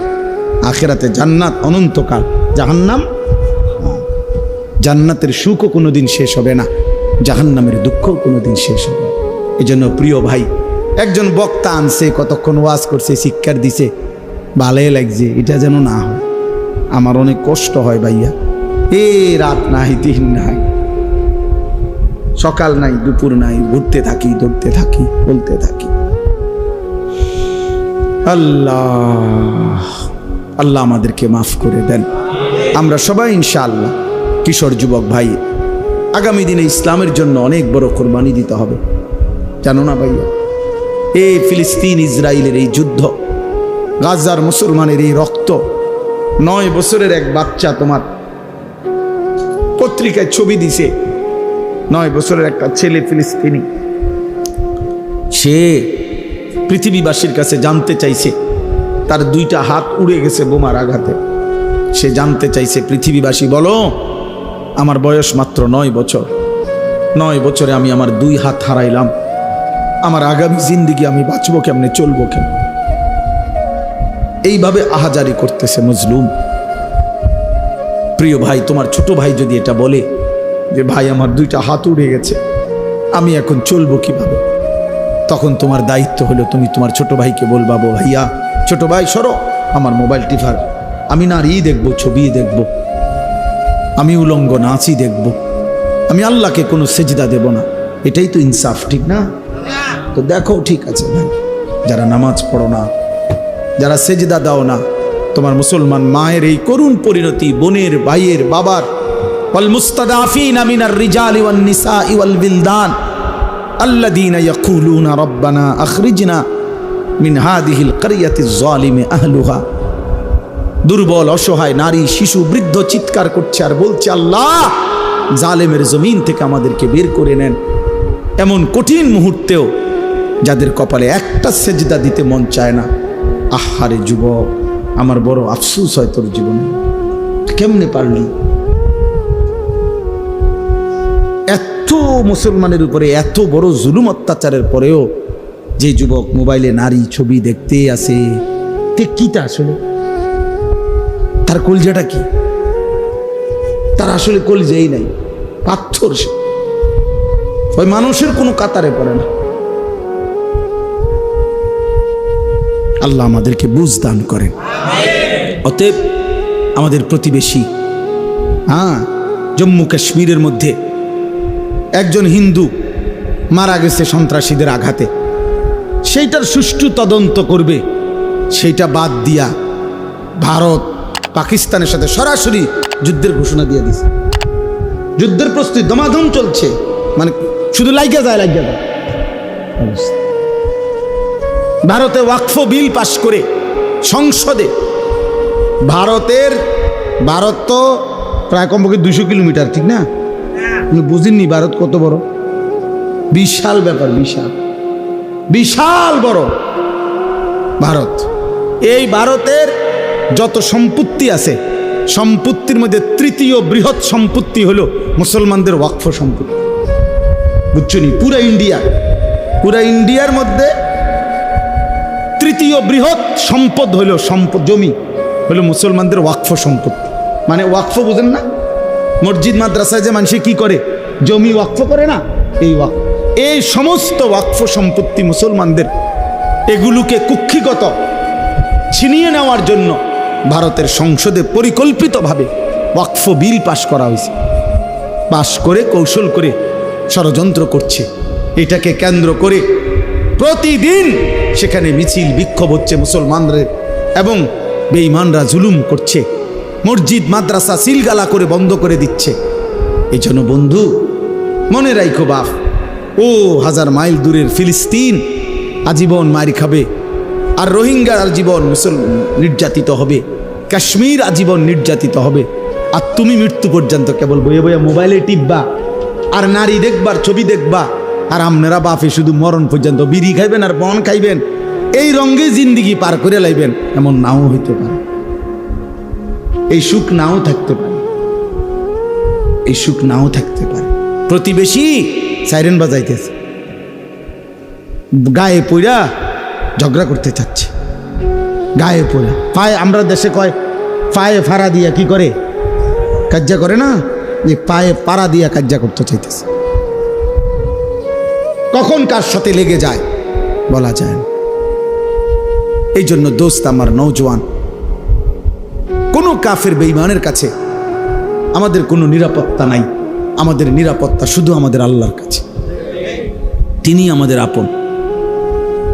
আখিরাতে জান্নাত অনন্তকাল, জাহান্নাম, জান্নাতের সুখও কোনোদিন শেষ হবে না, জাহান্নামের দুঃখও কোনোদিন শেষ হবে না। এই জন্য প্রিয় ভাই, একজন বক্তা আনছে, কতক্ষণ ওয়াজ করছে, শিক্ষার দিছে, ভালোই লাগছে, এটা যেন না হয়। আমার অনেক কষ্ট হয় ভাইয়া, রাত নাই, দিন নাই, সকাল নাই, দুপুর নাই, ঘুরতে থাকি, দৌড়তে থাকি, বলতে থাকি। আল্লাহ আমাদেরকে মাফ করে দেন। আমরা সবাই ইনশাআল্লাহ কিশোর যুবক ভাই, আগামী দিনে ইসলামের জন্য অনেক বড় কোরবানি দিতে হবে, জানো না ভাইয়া? এই ফিলিস্তিন ইসরায়েলের এই যুদ্ধ, গাজার মুসলমানের এই রক্ত, 9 বছরের এক বাচ্চা, তোমার পত্রিকায় ছবি দিছে, 9 বছরের একটা ছেলে ফিলিস্তিনি, সে পৃথিবীবাসীর কাছে জানতে চাইছে, তার 2টা হাত উড়ে গেছে বোমার আঘাতে। সে জানতে চাইছে, পৃথিবীবাসী বলো, আমার বয়স মাত্র 9 বছর, 9 বছরে আমি আমার 2 হাত হারাইলাম, আমার আগামী জিন্দিগি আমি বাঁচবো কেমনে, চলবো কেমনে? এইভাবে আহাজারি করতেছে মজলুম। প্রিয় ভাই, তোমার ছোট ভাই যদি এটা বলে যে ভাই আমার 2টা হাত উড়ে গেছে, আমি এখন চলবো কিভাবে, তখন তোমার দায়িত্ব হলো তুমি তোমার ছোট ভাইকে বলবা, ভাইয়া, ছোট ভাই সরো, আমার মোবাইল টিফার, আমি নারী দেখবো, ছবি দেখবো, আমি উলঙ্গ নাচই দেখব, আমি আল্লাহকে কোনো সেজদা দেব না। এটাই তো ইনসাফ, ঠিক না? তো দেখো, ঠিক আছে ভাই, যারা নামাজ পড়ো না, যারা সেজদা দাও না, তোমার মুসলমান মায়ের এই করুণ পরিণতি, বোনের, ভাইয়ের, বাবার, ওয়াল মুস্তাদাফিনা মিনার রিজালি ওয়ান নিসাই ওয়াল বিলদান আল্লাযীনা ইয়াকুলুনা রাব্বানা আখরিজনা মিন হাযিহিল ক্বরিয়াতিজ যালিমি আহলুহা। দুর্বল, অসহায় নারী, শিশু, বৃদ্ধ চিৎকার করছে আর বলছে, আল্লাহ জালেমের জমিন থেকে আমাদেরকে বের করে নেন। এমন কঠিন মুহূর্তেও যাদের কপালে একটা সেজদা দিতে মন চায় না। আহারে যুবক, আমার বড় আফসোস হয় তোর জীবনে, কেমনে পারলি? এত মুসলমানের উপরে এত বড় জুলুম অত্যাচারের পরেও যে যুবক মোবাইলে নারী ছবি দেখতে আসে, কিটা আসলে তার কলজাটা কি? তার আসলে কলজাই নাই, পাথর সে। ওই মানুষের কোনো কাতারে পড়ে না। আল্লাহ আমাদেরকে বুঝ দান করেন। অতএব আমাদের প্রতিবেশী জম্মু কাশ্মীরের মধ্যে একজন হিন্দু মারা গেছে সন্ত্রাসীদের আঘাতে, সেইটার সুষ্ঠু তদন্ত করবে, সেইটা বাদ দিয়া ভারত পাকিস্তানের সাথে সরাসরি যুদ্ধের ঘোষণা দিয়ে দিছে। যুদ্ধের প্রস্তুতি দমাদম চলছে, মানে শুধু লাইগা যায়। ভারতে ওয়াকফ বিল পাশ করে সংসদে, ভারত তো প্রায় কমপক্ষে 200 কিলোমিটার, ঠিক না? আপনি বুঝেননি ভারত কত বড়? বিশাল ব্যাপার, বিশাল বড় ভারত। এই ভারতের যত সম্পত্তি আছে, সম্পত্তির মধ্যে তৃতীয় বৃহৎ সম্পত্তি হলো মুসলমানদের ওয়াকফ সম্পত্তি। বুঝছনি? পুরা ইন্ডিয়ার মধ্যে তৃতীয় বৃহৎ সম্পদ হলো জমি হলো মুসলমানদের ওয়াকফ সম্পত্তি। মানে ওয়াকফ বুঝেন না? মসজিদ মাদ্রাসায় যে মানুষ কি করে, জমি ওয়াকফ করে না, এই ওয়াকফ। এই সমস্ত ওয়াকফ সম্পত্তি মুসলমানদের, এগুলোকে কুক্ষিগত ছিনিয়ে নেওয়ার জন্য ভারতের সংসদে পরিকল্পিতভাবে ওয়াকফ বিল পাশ করা হয়েছে। পাশ করে কৌশল করে ষড়যন্ত্র করছে। এটাকে কেন্দ্র করে প্রতিদিন সেখানে মিছিল বিক্ষোভ হচ্ছে মুসলমানদের, এবং বেঈমানরা জুলুম করছে, মসজিদ মাদ্রাসা সিলগালা করে বন্ধ করে দিচ্ছে। এই জন্য বন্ধু মনে রাখো বাপ, ও 1000 মাইল দূরের ফিলিস্তিন আজীবন মারি খাবে, আর রোহিঙ্গা আজীবন নির্যাতিত হবে, কাশ্মীর আজীবন নির্যাতিত হবে, আর তুমি মৃত্যু পর্যন্ত কেবল বইয়ে বইয়ে মোবাইলে টিপবা আর নারী দেখবার, ছবি দেখবা, আর আপনারা বাপে শুধু মরণ পর্যন্ত বিড়ি খাইবেন আর বন খাইবেন, এই রঙে জিন্দিগি পার করে লাইবেন। এমন নাও হইতে পারে, এই সুখ নাও থাকতে পারে, এই সুখ নাও থাকতে পারে। প্রতিবেশী সাইরেন বাজাইতেছে, গায়ে পইরা ঝগড়া করতে চাচ্ছে, গায়ে পড়ে পায়ে, আমরা দেশে কয় পায়ে ফাড়া দিয়া কি করে, কাজ্জা করে না, যে পায়ে পাড়া দিয়া কাজ্জা করতে চাইতেছে। কখন কার সাথে লেগে যায় বলা যায় না। এই জন্য দোস্ত আমার নওজোয়ান, কোনো কাফের বেঈমানের কাছে আমাদের কোনো নিরাপত্তা নাই। আমাদের নিরাপত্তা শুধু আমাদের আল্লাহর কাছে। তিনি আমাদের আপন,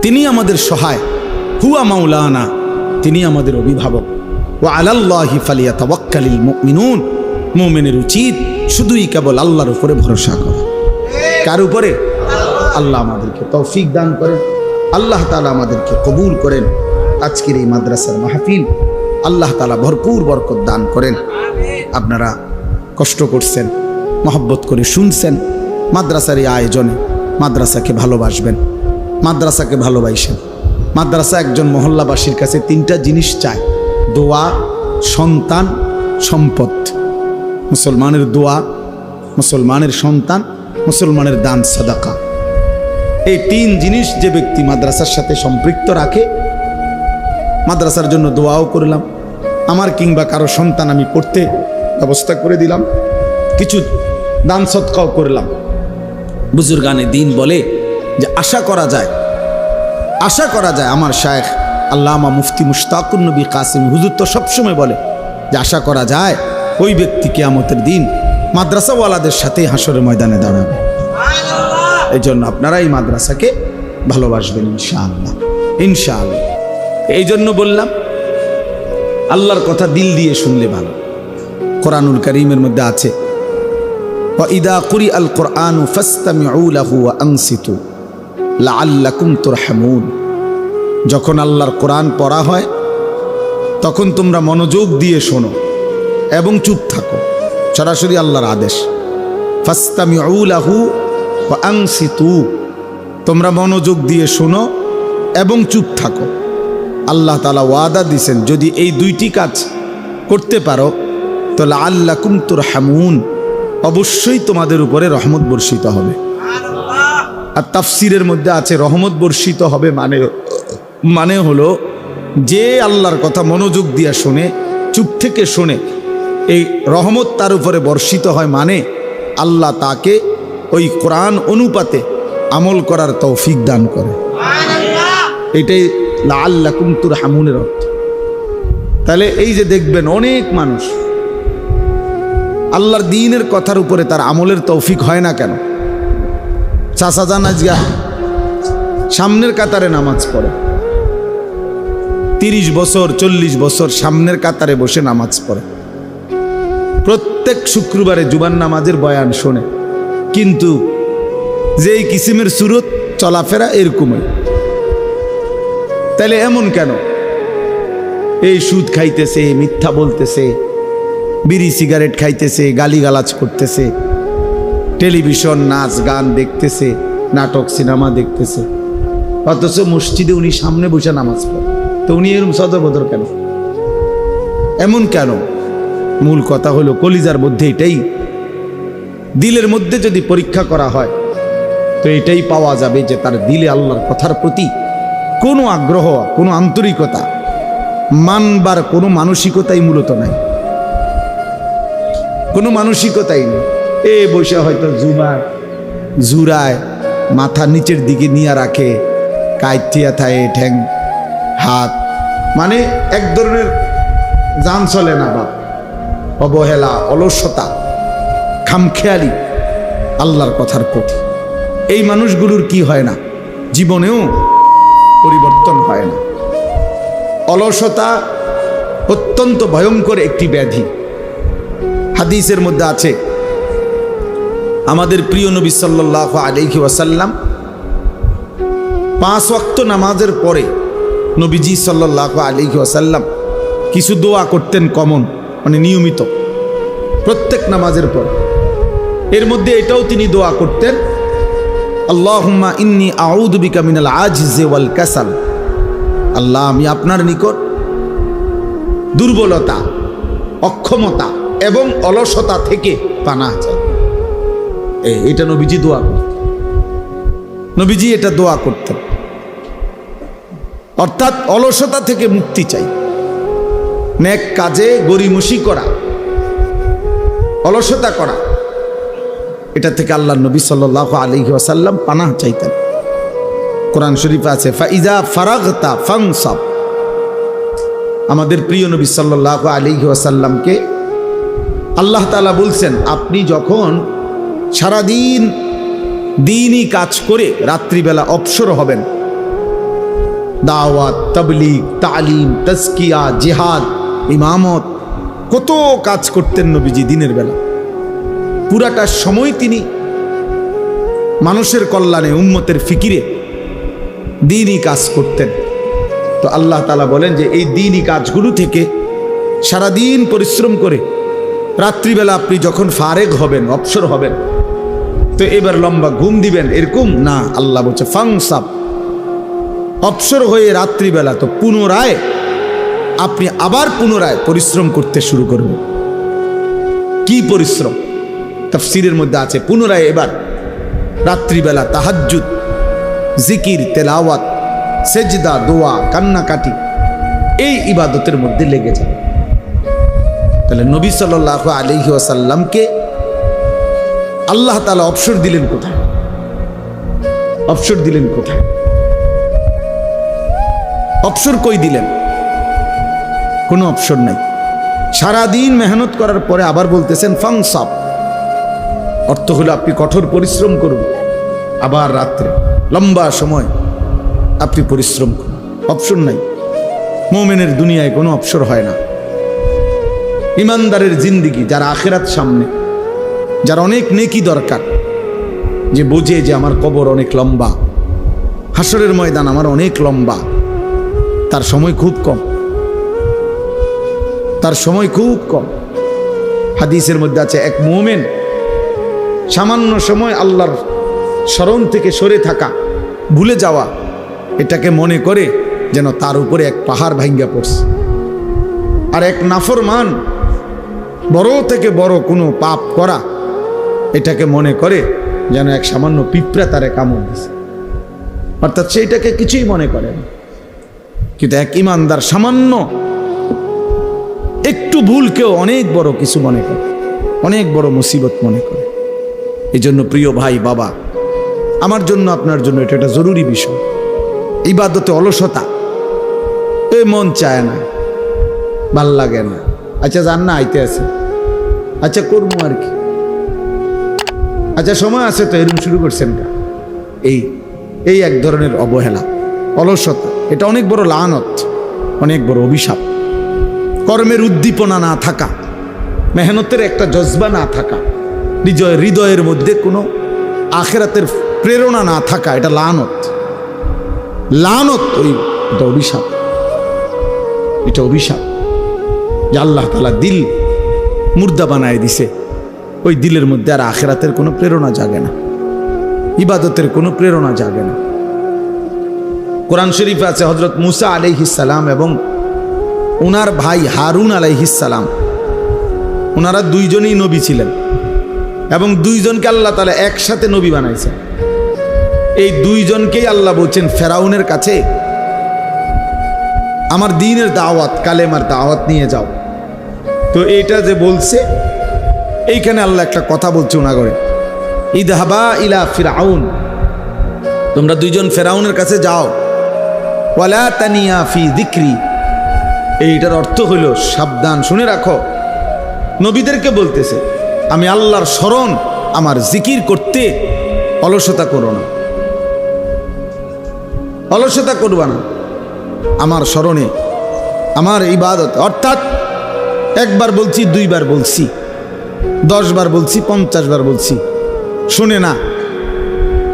তিনি আমাদের সহায়, হুয়া মাওলানা, তিনি আমাদের অভিভাবক। ওয়া আলাল্লাহি ফালিয়াতাওয়াক্কালিল মুমিনুন, মুমিনের উচিত শুধুই কেবল আল্লাহর উপরে ভরসা করা। কার উপরে? আল্লাহ আমাদেরকে তৌফিক দান করেন, আল্লাহ তাআলা আমাদেরকে কবুল করেন। আজকের এই মাদ্রাসার মাহফিল আল্লাহ তাআলা ভরপুর বরকত দান করেন। আপনারা কষ্ট করছেন, মহব্বত করে শুনছেন মাদ্রাসার এই আয়োজনে। মাদ্রাসাকে ভালোবাসবেন, মাদ্রাসাকে ভালোবাসেন। মাদ্রাসা একজন মহল্লাবাসীর কাছে 3টা জিনিস চায়: দোয়া, সন্তান, সম্পদ। মুসলমানের দোয়া, মুসলমানের সন্তান, মুসলমানের দান সাদাকা। এই 3 জিনিস যে ব্যক্তি মাদ্রাসার সাথে সম্পৃক্ত রাখে, মাদ্রাসার জন্য দোয়াও করলাম, আমার কিংবা কারো সন্তান আমি পড়তে ব্যবস্থা করে দিলাম, কিছু দান সদকাও করলাম। বুজুর্গানে দিন বলে যে আশা করা যায় আমার শায়েখ আল্লামা মুফতি মুশতাকুর নবী কাসিম হুজুর তো সবসময় বলে যে আশা করা যায় ওই ব্যক্তি কিয়ামতের দিন মাদ্রাসাওয়ালাদের সাথে হাসরের ময়দানে দাঁড়াবে। এই জন্য আপনারা এই মাদ্রাসাকে ভালোবাসবেন ইনশাআল্লাহ, ইনশাআল্লাহ। এই জন্য বললাম আল্লাহর কথা দিল দিয়ে শুনলে ভালো। কোরআনুল কারীমের মধ্যে আছে, ওয়া ইদা কুরিআল কুরআনু ফাসতামিউ লাহু ওয়া আনসিতু লাআল্লাকুম তুরহামুন। যখন আল্লাহর কোরআন পড়া হয় তখন তোমরা মনোযোগ দিয়ে শোনো এবং চুপ থাকো। সরাসরি আল্লাহর আদেশ, ফাসতামিউ লাহু ওয়া আনসিতু, তোমরা মনোযোগ দিয়ে শোনো এবং চুপ থাকো। আল্লাহ তাআলা ওয়াদা দিয়েছেন যদি এই 2টি কাজ করতে পারো তো লাআল্লাকুম তুরহামুন, অবশ্যই তোমাদের উপরে রহমত বর্ষিত হবে। আর তাফসিরের মধ্যে আছে রহমত বর্ষিত হবে মানে হলো যে আল্লাহর কথা মনোযোগ দিয়া শোনে, চুপ থেকে শোনে, এই রহমত তার উপরে বর্ষিত হয়, মানে আল্লাহ তাকে ওই কোরআন অনুপাতে আমল করার তৌফিক দান করে। এটাই লাআল্লাকুম তুরহামুনের অর্থ। তাহলে এই যে দেখবেন অনেক মানুষ আল্লাহর দ্বীনের কথার উপরে তার আমলের তৌফিক হয় না কেন? চাচা জান আজগা সামনের কাতারে নামাজ পড়ে, 30 বছর 40 বছর সামনের কাতারে বসে নামাজ পড়ে, প্রত্যেক শুক্রবারে জুমার নামাজের বয়ান শোনে, কিন্তু যেই কিসিমের সুরত চলাফেরা এরকমই। তাহলে এমন কেন? এই সুদ খাইতেছে, মিথ্যা বলতেছে, বিড়ি সিগারেট খাইতেছে, গালিগালাজ করতেছে, টেলিভিশন নাচ গান দেখতেছে, নাটক সিনেমা দেখতেছে, অথচ মসজিদে উনি সামনে বসে নামাজ পড়ে। তো উনি এরকম সদরবদর কেন? এমন কেন? মূল কথা হলো কলিজার মধ্যে এটাই, দিলের মধ্যে যদি পরীক্ষা করা হয় তো এটাই পাওয়া যাবে যে তার দিলে আল্লাহর কথার প্রতি কোনো আগ্রহ, কোনো আন্তরিকতা, মানবার কোনো মানসিকতাই মূলত নাই, কোনো মানসিকতাই নেই। এ বসে হয়তো জুরায় মাথা নিচের দিকে নিয়ে রাখে, কাইথিয়া থায় ঠ্যাং হাত, মানে এক ধরনের জান চলে না, বাপ অবহেলা, অলসতা, খামখেয়ালি আল্লাহর কথার প্রতি। এই মানুষগুলোর কি হয় না? জীবনেও পরিবর্তন হয় না। অলসতা অত্যন্ত ভয়ঙ্কর একটি ব্যাধি। হাদিসের মধ্যে আছে, আমাদের প্রিয় নবী সাল্লাল্লাহু আলাইহি ওয়াসাল্লাম 5 ওয়াক্ত নামাজের পরে নবীজি সাল্লাল্লাহু আলাইহি ওয়াসাল্লাম কিছু দোয়া করতেন কমন, মানে নিয়মিত প্রত্যেক নামাজের পর। এর মধ্যে এটাও তিনি দোয়া করতেন, আল্লাহুম্মা ইন্নী আউযু বিকা মিনাল আজজি ওয়াল কাসাল। আল্লাহ, আমি আপনার নিকট দুর্বলতা, অক্ষমতা এবং অলসতা থেকে পানাহ চাই। এটা নবীজি দোয়া করতেন, নবীজি এটা দোয়া করতেন। অর্থাৎ অলসতা থেকে মুক্তি চাই, নেক কাজে গরিমসি করা, অলসতা করা, এটা থেকে আল্লাহ নবী সাল্লাল্লাহু আলাইহি ওয়াসাল্লাম পানাহ চাইতেন। কোরআন শরীফে আছে, ফাইজা ফারাগতা ফানসাব। আমাদের প্রিয় নবী সাল্লাল্লাহু আলাইহি ওয়াসাল্লামকে আল্লাহ তাআলা বলছেন, আপনি যখন সারাদিন দ্বীনি কাজ করে রাত্রিবেলা অবসর হবেন, দাওয়াত, তাবলীগ, তালিম, তাজকিয়া, জিহাদ, ইমামত, কত কাজ করতেন নবীজি দিনের বেলা। পুরাটা সময় তিনি মানুষের কল্যাণে, উম্মতের ফিকিরে দ্বীনি কাজ করতেন। তো আল্লাহ তাআলা বলেন যে এই দ্বীনি কাজগুলো থেকে সারাদিন পরিশ্রম করে রাত্রিবেলা আপনি যখন ফারেগ হবেন, অবসর হবেন, তো এবার লম্বা ঘুম দিবেন এরকম না। আল্লাহ বলছে ফাংসাব, অবসর হয়ে রাত্রিবেলা তো পুনরায় আপনি আবার পুনরায় পরিশ্রম করতে শুরু করবেন। কি পরিশ্রম? তাফসীরের মধ্যে আছে, পুনরায় এবার রাত্রিবেলা তাহাজ্জুদ, জিকির, তেলাওয়াত, সেজদা, দোয়া, কান্নাকাটি, এই ইবাদতের মধ্যে লেগে যায়। তাহলে নবী সাল্লাল্লাহু আলাইহি ওয়াসাল্লামকে আল্লাহ তাআলা অবসর দিলেন কোথায়? অবসর দিলেন কোথায়? অবসর কই দিলেন? কোনো অবসর নাই। সারাদিন মেহনত করার পরে আবার বলতেছেন ফাংসাব, অর্থ হলো আপনি কঠোর পরিশ্রম করুন, আবার রাত্রে লম্বা সময় আপনি পরিশ্রম করুন। অবসর নাই। মুমিনের দুনিয়ায় কোনো অবসর হয় না। ইমানদারের জিন্দিগি, যারা আখিরাত সামনে, যার অনেক নেকি দরকার, যে বোঝে যে আমার কবর অনেক লম্বা, হাসরের ময়দান আমার অনেক লম্বা, তার সময় খুব কম, তার সময় খুব কম। হাদিসের মধ্যে আছে, এক মুমিন সামান্য সময় আল্লাহর স্মরণ থেকে সরে থাকা, ভুলে যাওয়া, এটাকে মনে করে যেন তার উপরে এক পাহাড় ভাঙ্গা পড়ছে। আর এক নাফরমান বড় থেকে বড় কোনো পাপ করা, এটাকে মনে করে যেন এক সামান্য পিঁপড়া তারে কামড় দিছে, অর্থাৎ সেইটাকে কিছুই মনে করে না। কিন্তু এক ইমানদার সামান্য একটু ভুলকেও অনেক বড় কিছু মনে করে, অনেক বড় মুসিবত মনে করে। এই জন্য প্রিয় ভাই বাবা, আমার জন্য আপনার জন্য এটা একটা জরুরি বিষয়। ইবাদতে অলসতা, এ মন চায় না, ভাল লাগে না, আচ্ছা যান না, আইতে আছে, আচ্ছা করবো আর কি, আচ্ছা সময় আছে তো, এরকম শুরু করছেন না। এই এক ধরনের অবহেলা, অলসতা, এটা অনেক বড় লানত, অনেক বড় অভিশাপ। কর্মের উদ্দীপনা না থাকা, মেহনতের একটা জজবা না থাকা, হৃদয়ের মধ্যে কোনো আখেরাতের প্রেরণা না থাকা, এটা লানত। লানত এটা অভিশাপ, এটা অভিশাপ যে আল্লাহ তাআলা দিল মুর্দা বানায় দিছে। ওই দিলের মধ্যে আর আখেরাতের কোনো প্রেরণা জাগে না, ইবাদতের কোনো প্রেরণা জাগে না। কোরআন শরীফে আছে হযরত মুসা আলাইহিস সালাম এবং ওনার ভাই হারুন আলাইহিস সালাম, ওনারা দুইজনই নবী ছিলেন এবং দুইজনকে আল্লাহ তাআলা একসাথে নবী বানাইছেন। এই দুইজনকেই আল্লাহ বলছেন ফেরাউনের কাছে আমার দ্বীনের দাওয়াত, কালেমার দাওয়াত নিয়ে যাও। তো এইটা যে বলছে, এইখানে আল্লাহ একটা কথা বলছে ওনাগরে, ইদহাবা ইলা ফিরআউন, তোমরা দুইজন ফেরাউনের কাছে যাও, ওয়ালা তানিয়া ফি যিকরি। এইটার অর্থ হলো সাবধান, শুনে রাখো, নবীদেরকে বলতেছে আমি আল্লাহর স্মরণ, আমার জিকির করতে অলসতা করো না, অলসতা করবা না আমার স্মরণে, আমার ইবাদত। অর্থাৎ একবার বলছি, দুইবার বলছি, 10 বার বলছি, 50 বার বলছি, শুনে না,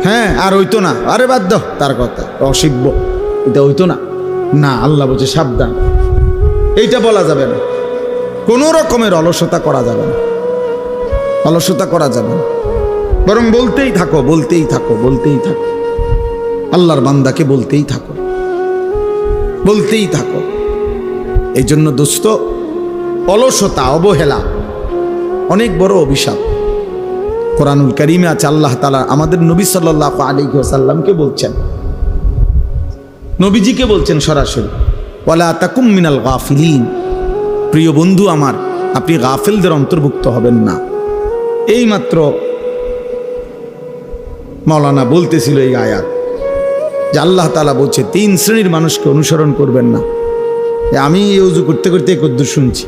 হ্যাঁ আর হইতো না, আরে বাদ দাও তার কথা, অসিব্য, এটা হইতো না। না, আল্লাহ বলছে সাবধান, এইটা বলা যাবে না, কোনো রকমের অলসতা করা যাবে না, অলসতা করা যাবে না, বরং বলতেই থাকো, বলতেই থাকো, বলতেই থাকো, আল্লাহর বান্দাকে বলতেই থাকো, বলতেই থাকো। এই জন্য দোস্ত, অলসতা, অবহেলা অনেক বড় অভিশাপ। কোরআনুল কারীমে আছে আল্লাহ তাআলা আমাদের নবী সাল্লাল্লাহু আলাইহি ওয়াসাল্লামকে বলছেন, নবীজিকে বলছেন সরাসরি, ওয়ালা তাকুম মিনাল গাফিলিন, প্রিয় বন্ধু আমার, আপনি গাফিলদের অন্তর্ভুক্ত হবেন না। এইমাত্র মাওলানা বলতেছিল এই আয়াত যে আল্লাহ তাআলা বলছে 3 শ্রেণীর মানুষকে অনুসরণ করবেন না। আমি এই ওযু করতে করতে কদ্দুর শুনছি,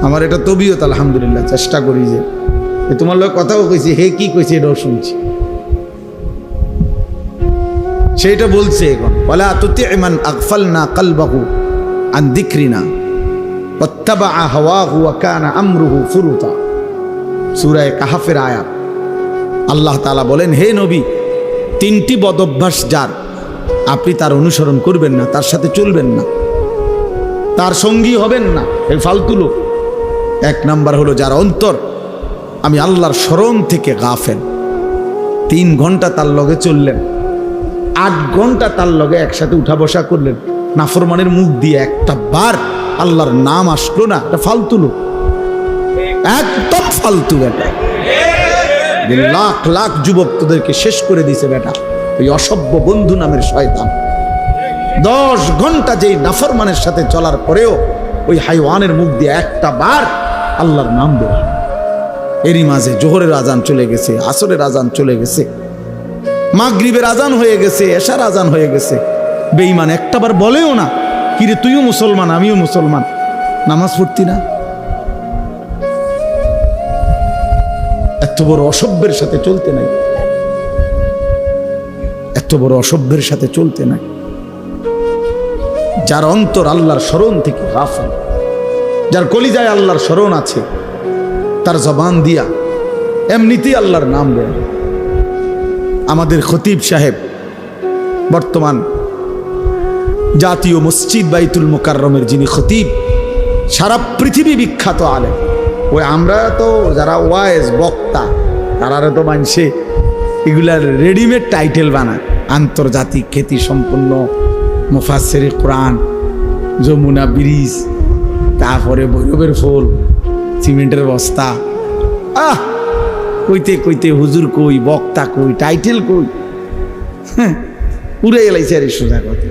আমার এটা তবিয়ত, আলহামদুলিল্লাহ, চেষ্টা করি যে তোমার লোক কথাও কইছি, হে কি কইছে এটাও শুনছি। সেইটা বলছে এখন, ওয়ালা তুতি' মান আগফালনা কলবাহু আন যিকরিনা ওয়াত্তাবা হাওয়াহু ওয়া কানা আমরুহু ফুরুতা। সূরা কাহফের আয়াত। আল্লাহ তাআলা বলেন, হে নবী, 3টি বদ অভ্যাস যার, আপনি তার অনুসরণ করবেন না, তার সাথে চলবেন না, তার সঙ্গী হবেন না, এই ফালতু লোক। 1 নাম্বার হলো যার অন্তর আমি আল্লাহর স্মরণ থেকে গাফেল। 3 ঘন্টা তার লগে চললেন, 8 ঘন্টা তার লগে একসাথে উঠা বসা করলেন, নাফরমানের মুখ দিয়ে একটা বার আল্লাহর নাম আসলো না, এটা ফালতু লোক, একদম ফালতু বেটা। লাখ লাখ যুবক তোদেরকে শেষ করে দিছে বেটা, ওই অসভ্য বন্ধু নামের শয়তান। 10 ঘন্টা যেই নাফরমানের সাথে চলার পরেও ওই হাইওয়ানের মুখ দিয়ে একটা বার আল্লাহর নাম বের। এরই মাঝে জোহরের আজান চলে গেছে, আসরের আজান চলে গেছে, মাগরিবের আজান হয়ে গেছে, এশার আজান হয়ে গেছে। বেঈমান একটাবার বলেও না, কিরে তুইও মুসলমান আমিও মুসলমান, নামাজ পড়তি না? এত বড় অসভ্যের সাথে চলতে নাই, এত বড় অসভ্যের সাথে চলতে নাই। যার অন্তর আল্লাহর স্মরণ থেকে গাফিল, যার কলিজায় আল্লাহর স্মরণ আছে, তার জবান দিয়া এমনিতেই আল্লাহর নাম বের। আমাদের খতিব সাহেব বর্তমান জাতীয় মসজিদ বাইতুল মুকাররমের যিনি খতিব, সারা পৃথিবী বিখ্যাত আলেম। ওই আমরা তো যারা ওয়াইজ বক্তা, তারা তো মানছে এগুলার রেডিমেড টাইটেল বানায়, আন্তর্জাতিক খ্যাতি সম্পন্ন মুফাসসিরে কোরআন, যমুনা ব্রিজ, তারপরে ভৈরবের ফুল, সিমেন্টের বস্তা, কইতে কইতে হুজুর কই, বক্তা কই, টাইটেল কই, পুরে এলাইছে আর সোজা কথা।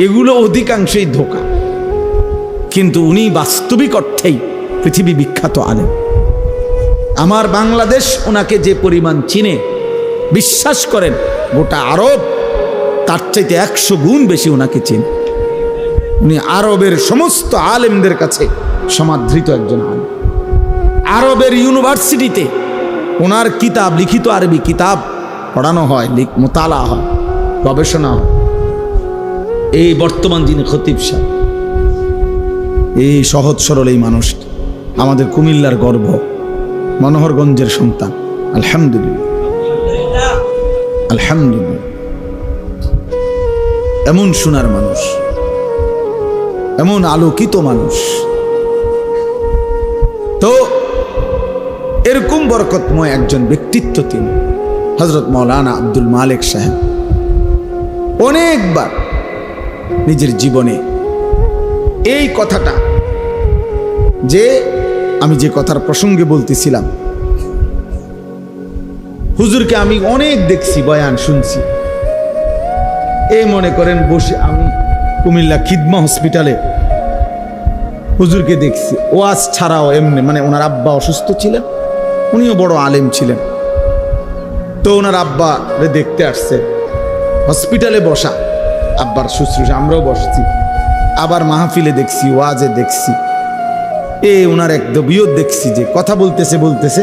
এগুলো অধিকাংশই ধোঁকা, কিন্তু উনি বাস্তবিক অর্থেই পৃথিবী বিখ্যাত আলেম। আমার বাংলাদেশ ওনাকে যে পরিমাণ চিনে, বিশ্বাস করেন গোটা আরব তার চাইতে 100 গুণ বেশি ওনাকে চিনে। উনি আরবের সমস্ত আলেমদের কাছে সমাদৃত একজন আলেম। আরবের ইউনিভার্সিটিতে ওনার কিতাব, লিখিত আরবি কিতাব পড়ানো হয়, মোতালা হয়, গবেষণা হয়। এই বর্তমান যিনি খতিব সাহেব, এই সহজ সরল এই মানুষটি আমাদের কুমিল্লার গর্ব, মনোহরগঞ্জের সন্তান। আলহামদুলিল্লাহ, আলহামদুলিল্লাহ। এমন সোনার মানুষ, এমন আলোকিত মানুষ। তো এরকম বরকতময় একজন ব্যক্তিত্ব তিনি হযরত মাওলানা আব্দুল মালেক সাহেব। অনেকবার নিজের জীবনে এই কথাটা, যে আমি যে কথার প্রসঙ্গে বলতেছিলাম, হুজুরকে আমি অনেক দেখছি, বয়ান শুনছি। এই মনে করেন বসে আমি কুমিল্লা খিদমা হসপিটালে হুজুরকে দেখছি, ওয়াজ ছাড়াও এমনি, মানে ওনার আব্বা অসুস্থ ছিলেন, উনিও বড় আলেম ছিলেন। তো ওনার আব্বা দেখতে আসছে, হসপিটালে বসা আব্বার শুশ্রূষা, আমরাও বসছি। আবার মাহফিলে দেখছি, ওয়াজে দেখছি, ওনার এক দবিও দেখছি যে কথা বলতেছে বলতেছে,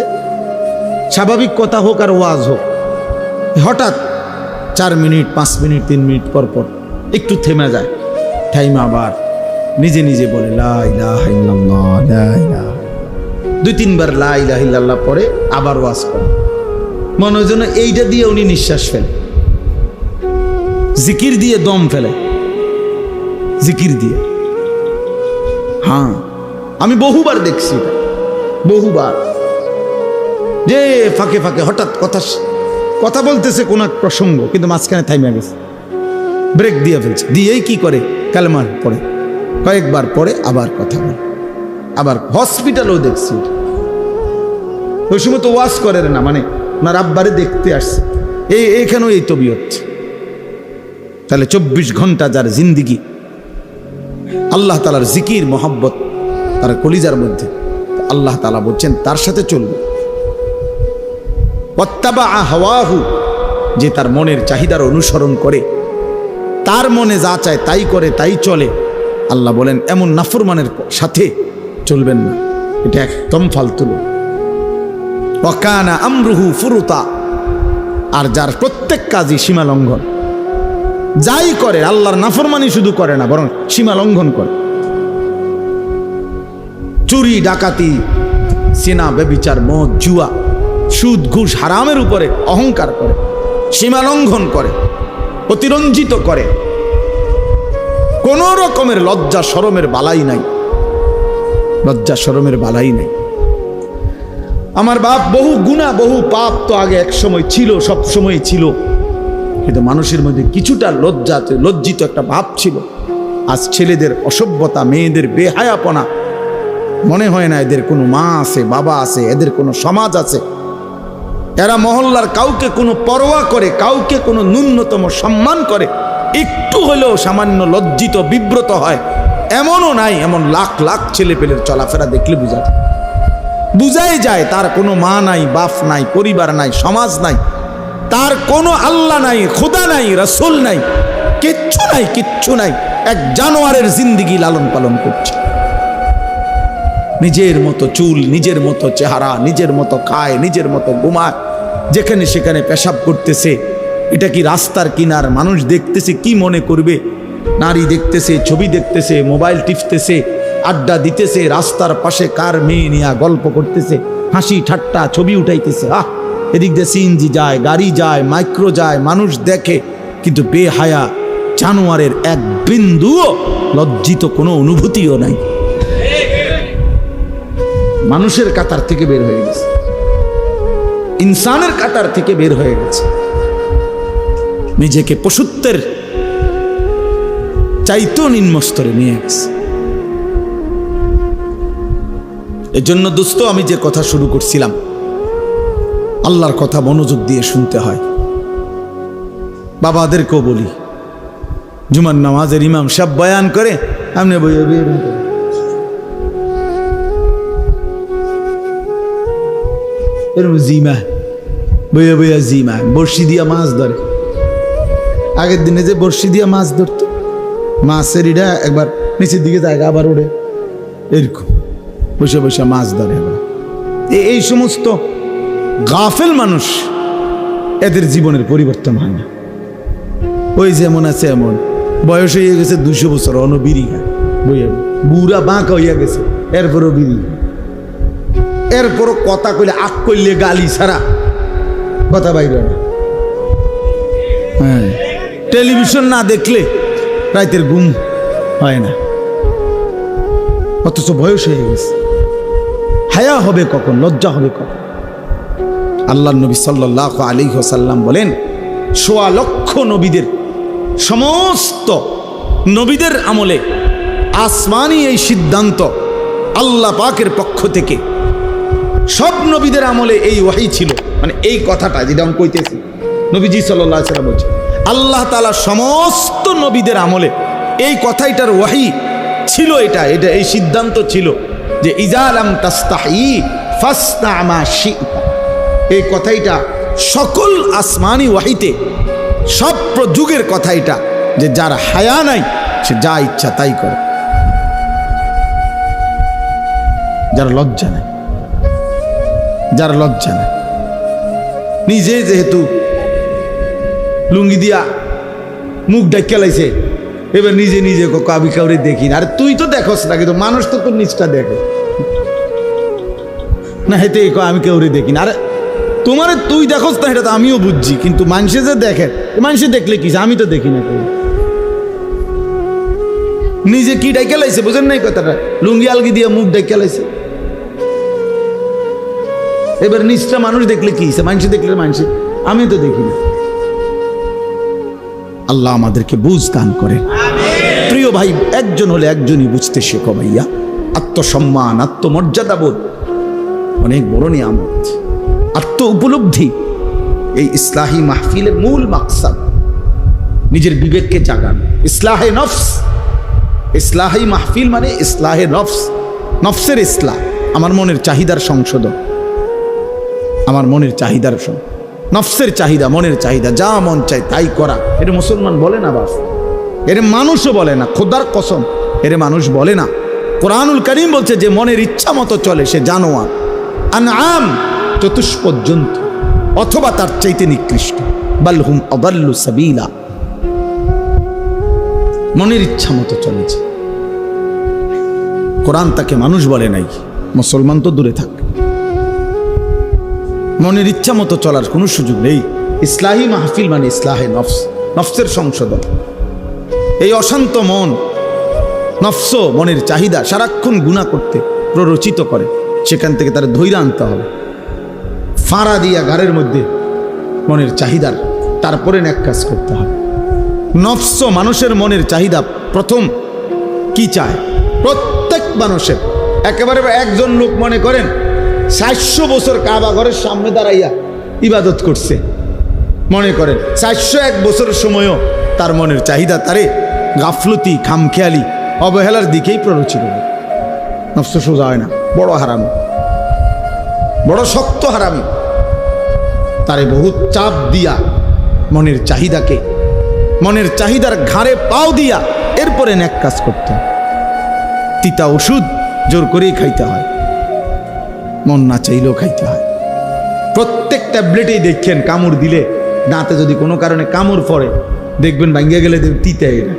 স্বাভাবিক কথা হোক আর ওয়াজ হোক, হঠাৎ 4 মিনিট 5 মিনিট 3 মিনিট পর পর একটু থেমে যায়, টাইম আবার নিজে নিজে বলে লা ইলাহা ইল্লাল্লাহ, লা ইলাহা। 2-3 বার লা ইলাহা ইল্লাল্লাহ পরে আবার ওয়াজ করে। মনে হয় যেন এইটা দিয়ে উনি নিঃশ্বাস ফেলে, জিকির দিয়ে দম ফেলে, জিকির দিয়ে। হ্যাঁ, আমি বহুবার দেখছি এটা, বহুবার, যে ফাঁকে ফাঁকে হঠাৎ কথা বলতেছে কোন এক প্রসঙ্গ, কিন্তু মাঝখানে থাইমা গেছে, ব্রেক দিয়ে ফেলছে, দিয়েই কি করে কালেমার পরে কয়েকবার পরে আবার কথা বলে। আবার হসপিটালেও দেখছি, ওই সময় তো ওয়াজ করে না, মানে ওনার আব্বারে দেখতে আসছে, এইখানেও এই তবি হচ্ছে। তাহলে 24 ঘন্টা যার জিন্দিগি আল্লাহ তাআলার জিকির মোহাব্বত তার কলিজার মধ্যে, আল্লাহ তাআলা বলছেন তার সাথে চলবে। ওয়াত্তাবা হাওয়াহু, যে তার মনের চাহিদার অনুসরণ করে, তার মনে যা চায় তাই করে, তাই চলে, আল্লাহ বলেন এমন নাফরমানের সাথে চলবেন না, এটা একদম ফালতু লোক। ওয়া কানা আমরুহু ফুরুতা, আর যার প্রত্যেক কাজই সীমা লঙ্ঘন, যাই করে আল্লাহর নাফরমানি শুধু করে না, বরং সীমা লঙ্ঘন করে। চুরি ডাকাতি, সিনা ব্যভিচার, মদ জুয়া, সুদ ঘুষ হারামের উপরে অহংকার করে, সীমা লঙ্ঘন করে, অতিরঞ্জিত করে, কোন রকমের লজ্জা শরমের বালাই নাই, লজ্জা শরমের বালাই নাই। আমার বাপ বহু গুনাহ বহু পাপ তো আগে এক সময় ছিল, সব সময় ছিল, কিন্তু মানুষের মধ্যে কিছুটা লজ্জিত একটা ভাব ছিল। আজ ছেলেদের অসভ্যতা, মেয়েদের বেহায়াপনা, মনে হয় না এদের কোনো মা আছে, বাবা আছে, এদের কোনো সমাজ আছে। এরা মহল্লার কাউকে কোনো পরোয়া করে, কাউকে কোনো ন্যূনতম সম্মান করে, একটু হলেও সামান্য লজ্জিত বিব্রত হয় এমনও নাই। এমন লাখ লাখ ছেলে পেলের চলাফেরা দেখলে বুঝাই যায় তার কোনো মা নাই, বাপ নাই, পরিবার নাই, সমাজ নাই, তার কোনো আল্লাহ নাই, খোদা নাই, রাসূল নাই, কিচ্ছু নাই, কিচ্ছু নাই। এক জানোয়ারের জিন্দিগি লালন পালন করছে, নিজের মতো চুল, নিজের মতো চেহারা, নিজের মতো খায়, নিজের মতো ঘুমায়, যেখানে সেখানে পেশাব করতেছে। এটা কি রাস্তার কিনার, মানুষ দেখতেছে কি মনে করবে? নারী দেখতেছে, ছবি দেখতেছে, মোবাইল টিপতেছে, আড্ডা দিতেছে, রাস্তার পাশে কার মেয়ে নিয়ে গল্প করতেছে, হাসি ঠাট্টা ছবি উঠাইতেছে। এদিক দিয়ে সিএনজি যায়, গাড়ি যায়, মাইক্রো যায়, মানুষ দেখে, কিন্তু বেহায়া জানোয়ারের এক বিন্দুও লজ্জিত কোনো অনুভূতিও নাই। মানুষের কাতার থেকে বের হয়ে গেছে, ইনসানের কাতার থেকে বের হয়ে গেছে, নিজেকে পশুত্বের চাইতেও নিম্ন স্তরে নিয়ে গেছে। এজন্য দোস্ত, আমি যে কথা শুরু করছিলাম, আল্লাহর কথা মনোযোগ দিয়ে শুনতে হয়। বাবাদেরকেও বলি, জুমার নামাজের ইমাম সাহেব বয়ান করে, আপনি জিমা বইয়া বইয়া জিমা বড়শি দিয়া মাছ ধরে। আগের দিনে যে বড়শি দিয়া মাছ ধরতো, মাছের ইটা একবার নিচের দিকে যায় আবার ওড়ে, এরকম বসে বসে মাছ ধরে। এই সমস্ত গাফেল মানুষ, এদের জীবনের পরিবর্তন হয় না। ওই যেমন আছে এমন, বয়স হয়ে গেছে 200 বছর, অনবিরি খায়, বুড়া বাঁকা হইয়া গেছে, এরপরও বিড়ি, এরপরও কথা কইলে আক করলে গালি ছাড়া কথা বাইরে না। হ্যাঁ, টেলিভিশন না দেখলে রাতের ঘুম হয় না, অথচ বয়স হয়ে গেছে। হায়া হবে কখন, লজ্জা হবে কখন? আল্লাহর নবী সাল্লাল্লাহু আলাইহি ওয়াসাল্লাম বলেন, 1.25 লক্ষ নবীদের, সমস্ত নবীদের আমলে আসমানি এই সিদ্ধান্ত আল্লাহ পাকের পক্ষ থেকে, সব নবীদের আমলে এই ওহী ছিল। মানে এই কথাটা যেটা আমি কইতেছি, নবীজি সাল্লাল্লাহু আলাইহি ওয়াসাল্লাম বলছেন, আল্লাহ তাআলা সমস্ত নবীদের আমলে এই কথাটার ওহী ছিল। এটা এই সিদ্ধান্ত ছিল যে ইজা লাম তাস্তাহি ফাসনা মা শি'তা। এই কথাটা সকল আসমানি ওহীতে, সব যুগের কথা এটা, যে যার হায়া নাই সে যা ইচ্ছা তাই করে, যার লজ্জা নাই, যার লজ্জা নাই। নিজে যেহেতু লুঙ্গি দিয়া মুখ ডাক্কা লাইছে, এবার নিজে নিজে আমি কাউরে দেখি না। আরে তুই তো দেখোস না, কিন্তু মানুষ তো তোর নিচটা দেখে না, হেতে আমি কাউরে দেখি না। আরে তোমার তুই দেখোস না, এটা তো আমিও বুঝছি, কিন্তু মানুষে যে দেখে, মানুষে দেখলে কি, আমি তো দেখি না। নিজে কি ডাইকা লাইছে, বুঝেন নাই কথাটা? লুঙ্গি আলগি দিয়ে মুখ ডাইকা লাইছে। এবার নিচটা মানুষ দেখলে কি, মানুষে দেখলে মানুষে, আমি তো দেখি না। আল্লাহ আমাদেরকে বুঝ দান করেন। প্রিয় ভাই, একজন হলে একজনই বুঝতে শেখো ভাইয়া। আত্মসম্মান, আত্মমর্যাদা বোধ অনেক বড় নিয়ামত। আত্ম উপলব্ধি এই ইসলাহি মাহফিলের মূল মাকসাদ। নিজের বিবেককে জাগান, ইসলাহে নফস। ইসলাহি মাহফিল মানে ইসলাহে নফস, নফসের ইসলাহ। আমার মনের চাহিদার সংশোধন, আমার মনের চাহিদার নফসের চাহিদা, মনের চাহিদা, যা মন চায় তাই করা। এটা মুসলমান বলে না, বাস এর মানুষও বলে না, খোদার কসম এর মানুষ বলে না। কোরআনুল কারীম বলছে যে মনের ইচ্ছা মতো চলে সে জানোয়ার, আনআম, চতুষ্পদ জন্তু, অথবা তার চাইতে নিকৃষ্ট। বাল হুম আদাল্লু সাবিলা। মনের ইচ্ছা মতো চলেছে। কোরআন তাকে মানুষ বলে নাই, মুসলমান তো দূরে থাক। মনের ইচ্ছা মতো চলার কোনো সুযোগ নেই। ইসলাহি মাহফিল মানে ইসলাহে নফস, নফসের সংশোধন। এই অশান্ত মন, নফস, মনের চাহিদা সারাক্ষণ গুনাহ করতে প্ররোচিত করে, সেখান থেকে তার ধৈর্য আনতে হবে, ফাঁড়া দিয়া ঘাড়ের মধ্যে মনের চাহিদার, তারপরে নেক কাজ করতে হবে। নফস, মানুষের মনের চাহিদা প্রথম কি চায়? প্রত্যেক মানুষের, একেবারে একজন লোক মনে করেন 400 বছর কাবা ঘরের সামনে দাঁড়াইয়া ইবাদত করছে, মনে করেন 401 বছরের সময়ও তার মনের চাহিদা তারে গাফলতি, খামখেয়ালি, অবহেলার দিকেই প্ররোচিত হবে। নফস সোজা হয় না, বড় হারামি, বড় শক্ত হারামি। তারে বহুত চাপ দিয়া মনের চাহিদাকে, মনের চাহিদার ঘাড়ে পাও দিয়া এরপরে নেক কাজ করতে হয়। তিতা ওষুধ জোর করেই খাইতে হয়, মন না চাইলেও খাইতে হয়। প্রত্যেক ট্যাবলেটেই দেখেন কামড় দিলে, দাঁতে যদি কোনো কারণে কামড় পড়ে, দেখবেন ভাঙ্গিয়া গেলে তিতা, এটা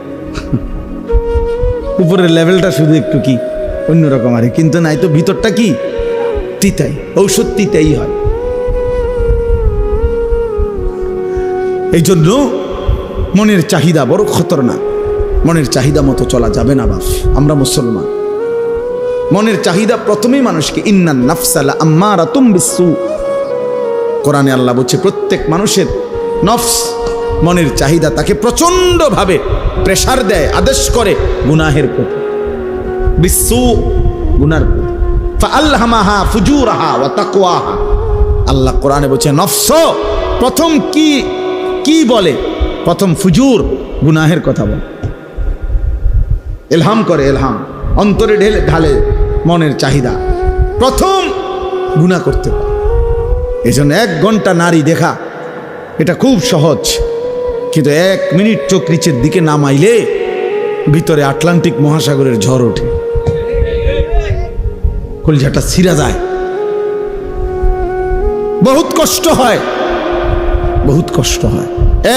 উপরের লেভেলটা শুধু একটু কি অন্যরকম, আরে কিন্তু নাই তো ভিতরটা কি তিতাই, ঔষধ তিতাই হয়। এই জন্য মনের চাহিদা বড় খতরনাক। মনের চাহিদা মতো চলা যাবে না বাপ। আমরা মুসলমান, মনের চাহিদা প্রথমেই মানুষকে, ইন্নান নাফসা লাআম্মারাতুম বিসসু। কোরআনে আল্লাহ বলছে প্রত্যেক মানুষের নফস, মনের চাহিদা তাকে প্রচন্ডভাবে প্রেসার দেয়, আদেশ করে গুনাহের প্রতি, বিসসু, গুনার প্রতি। ফাআলহামাহা ফুজুরাহা ওয়া তাকওয়াহা। আল্লাহ কোরআনে বলছে নফস প্রথম কি বলে? প্রথম ফুজুর, গুনাহের কথা বলে, ইলহাম করে, ইলহাম অন্তরে ঢালে মনের চাহিদা, প্রথম গুনাহ করতে পারে। এজন্য 1 ঘন্টা নারী দেখা এটা খুব সহজ, কিন্তু 1 মিনিট চোখ নিচের দিকে নামাইলে ভিতরে আটলান্টিক মহাসাগরের ঝড় ওঠে, কলিজাটা ছিঁড়া যায়, বহুত কষ্ট হয়, বহুত কষ্ট হয়।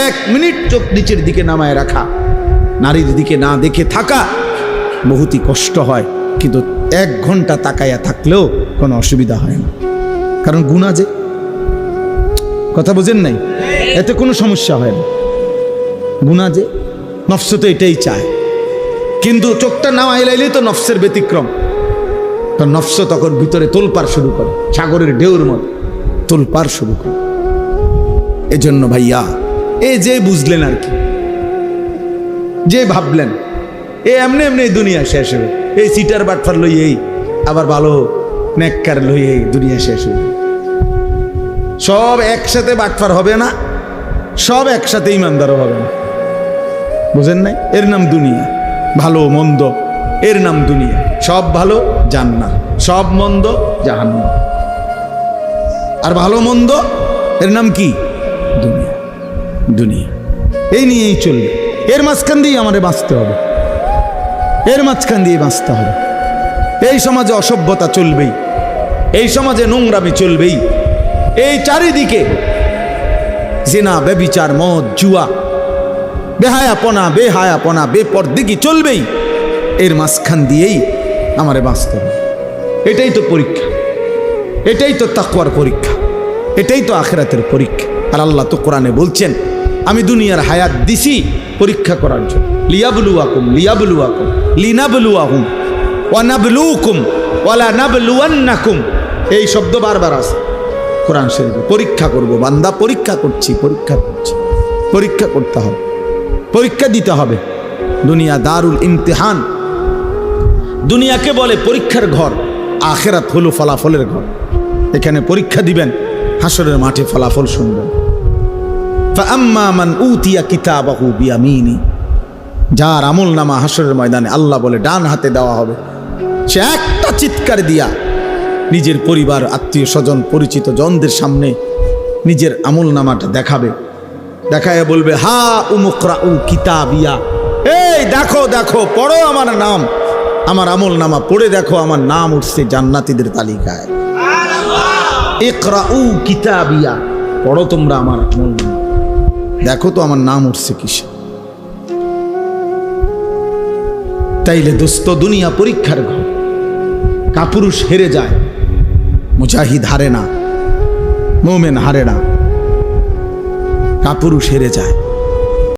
1 মিনিট চোখ নিচের দিকে নামায় রাখা, নারীর দিকে না দেখে থাকা বহুতই কষ্ট হয়, কিন্তু 1 ঘন্টা তাকাইয়া থাকলেও কোনো অসুবিধা হয় না, কারণ গুনাহ যে, কথা বুঝেন নাই, এতে কোনো সমস্যা হয় না। গুনাহ যে, নফস তো এটাই চায়, কিন্তু চোখটা না আইলাইলেই তো নফসের ব্যতিক্রম, তো নফস তখন ভিতরে তোলপাড় শুরু করে, সাগরের ঢেউর মতো তোলপাড় শুরু করে। এজন্য ভাইয়া, এই যে বুঝলেন আর কি, যে ভাবলেন এমনি এমনি দুনিয়া শেষ হবে, এই সিটার বাটফার লইয়েই আবার ভালো নেককার লইয়েই দুনিয়া শেষ হবে, সব একসাথে বাটফার হবে না, সব একসাথে ইমানদারও হবে না, বুঝেন নাই? এর নাম দুনিয়া, ভালো মন্দ এর নাম দুনিয়া, সব ভালো জান্নাত, সব মন্দ জাহান্নাম, আর ভালো মন্দ এর নাম কি? দুনিয়া। দুনিয়া এই নিয়েই চলবে, এর মাঝখান দিয়ে আমাদের বাঁচতে হবে, এর মাঝখান দিয়ে বাঁচতে হবে। এই সমাজে অসভ্যতা চলবেই, এই সমাজে নোংরামি চলবেই, এই চারিদিকে জিনা, ব্যভিচার, মদ, জুয়া, বেহায়াপনা, বেপরদিকি চলবেই, এর মাঝখান দিয়েই আমারে বাঁচতে হবে। এটাই তো পরীক্ষা, এটাই তো তাকওয়ার পরীক্ষা, এটাই তো আখিরাতের পরীক্ষা। আর আল্লাহ তো কোরআনে বলছেন, আমি দুনিয়ার হায়াত দিছি পরীক্ষা করার জন্য, লিয়াবলুয়াকুম লিনাবলুয়াহুম ওয়া নাবলুকুম ওয়ালা নাবলুয়ান্নাকুম, এই শব্দ বারবার আছে কোরআন শরীফে। পরীক্ষা করব বান্দা, পরীক্ষা করছি, পরীক্ষা করতে হবে, পরীক্ষা দিতে হবে। দুনিয়া দারুল ইমতিহান, দুনিয়াকে বলে পরীক্ষার ঘর, আখিরাত হলো ফলাফলের ঘর। এখানে পরীক্ষা দিবেন, হাসরের মাঠে ফলাফল শুনবেন। ফাআম্মা মান উতিয়া কিতাবাহু বিয়ামিনি, যার আমল নামা হাসরের ময়দানে আল্লাহ বলে ডান হাতে দেওয়া হবে, সে একটা চিৎকার দিয়া নিজের পরিবার, আত্মীয় স্বজন, পরিচিত জনদের সামনে নিজের আমল নামাটা দেখাবে, দেখায় বলবে, হা উমুকরাউ কিতাবিয়া, এই দেখো দেখো, পড়ো আমার নাম, আমার আমল নামা পড়ে দেখো, আমার নাম উঠছে জান্নাতীদের তালিকায়। ইকরাউ কিতাবিয়া, পড়ো তোমরা আমার আমল নামা, দেখো তো আমার নাম উঠছে কিসে। তাইলে দোস্ত, দুনিয়া পরীক্ষার ঘর, কাপুরুষ হেরে যায়, মুজাহিদ হারে না, মোমেন হারে না, কাপুরুষ হেরে যায়।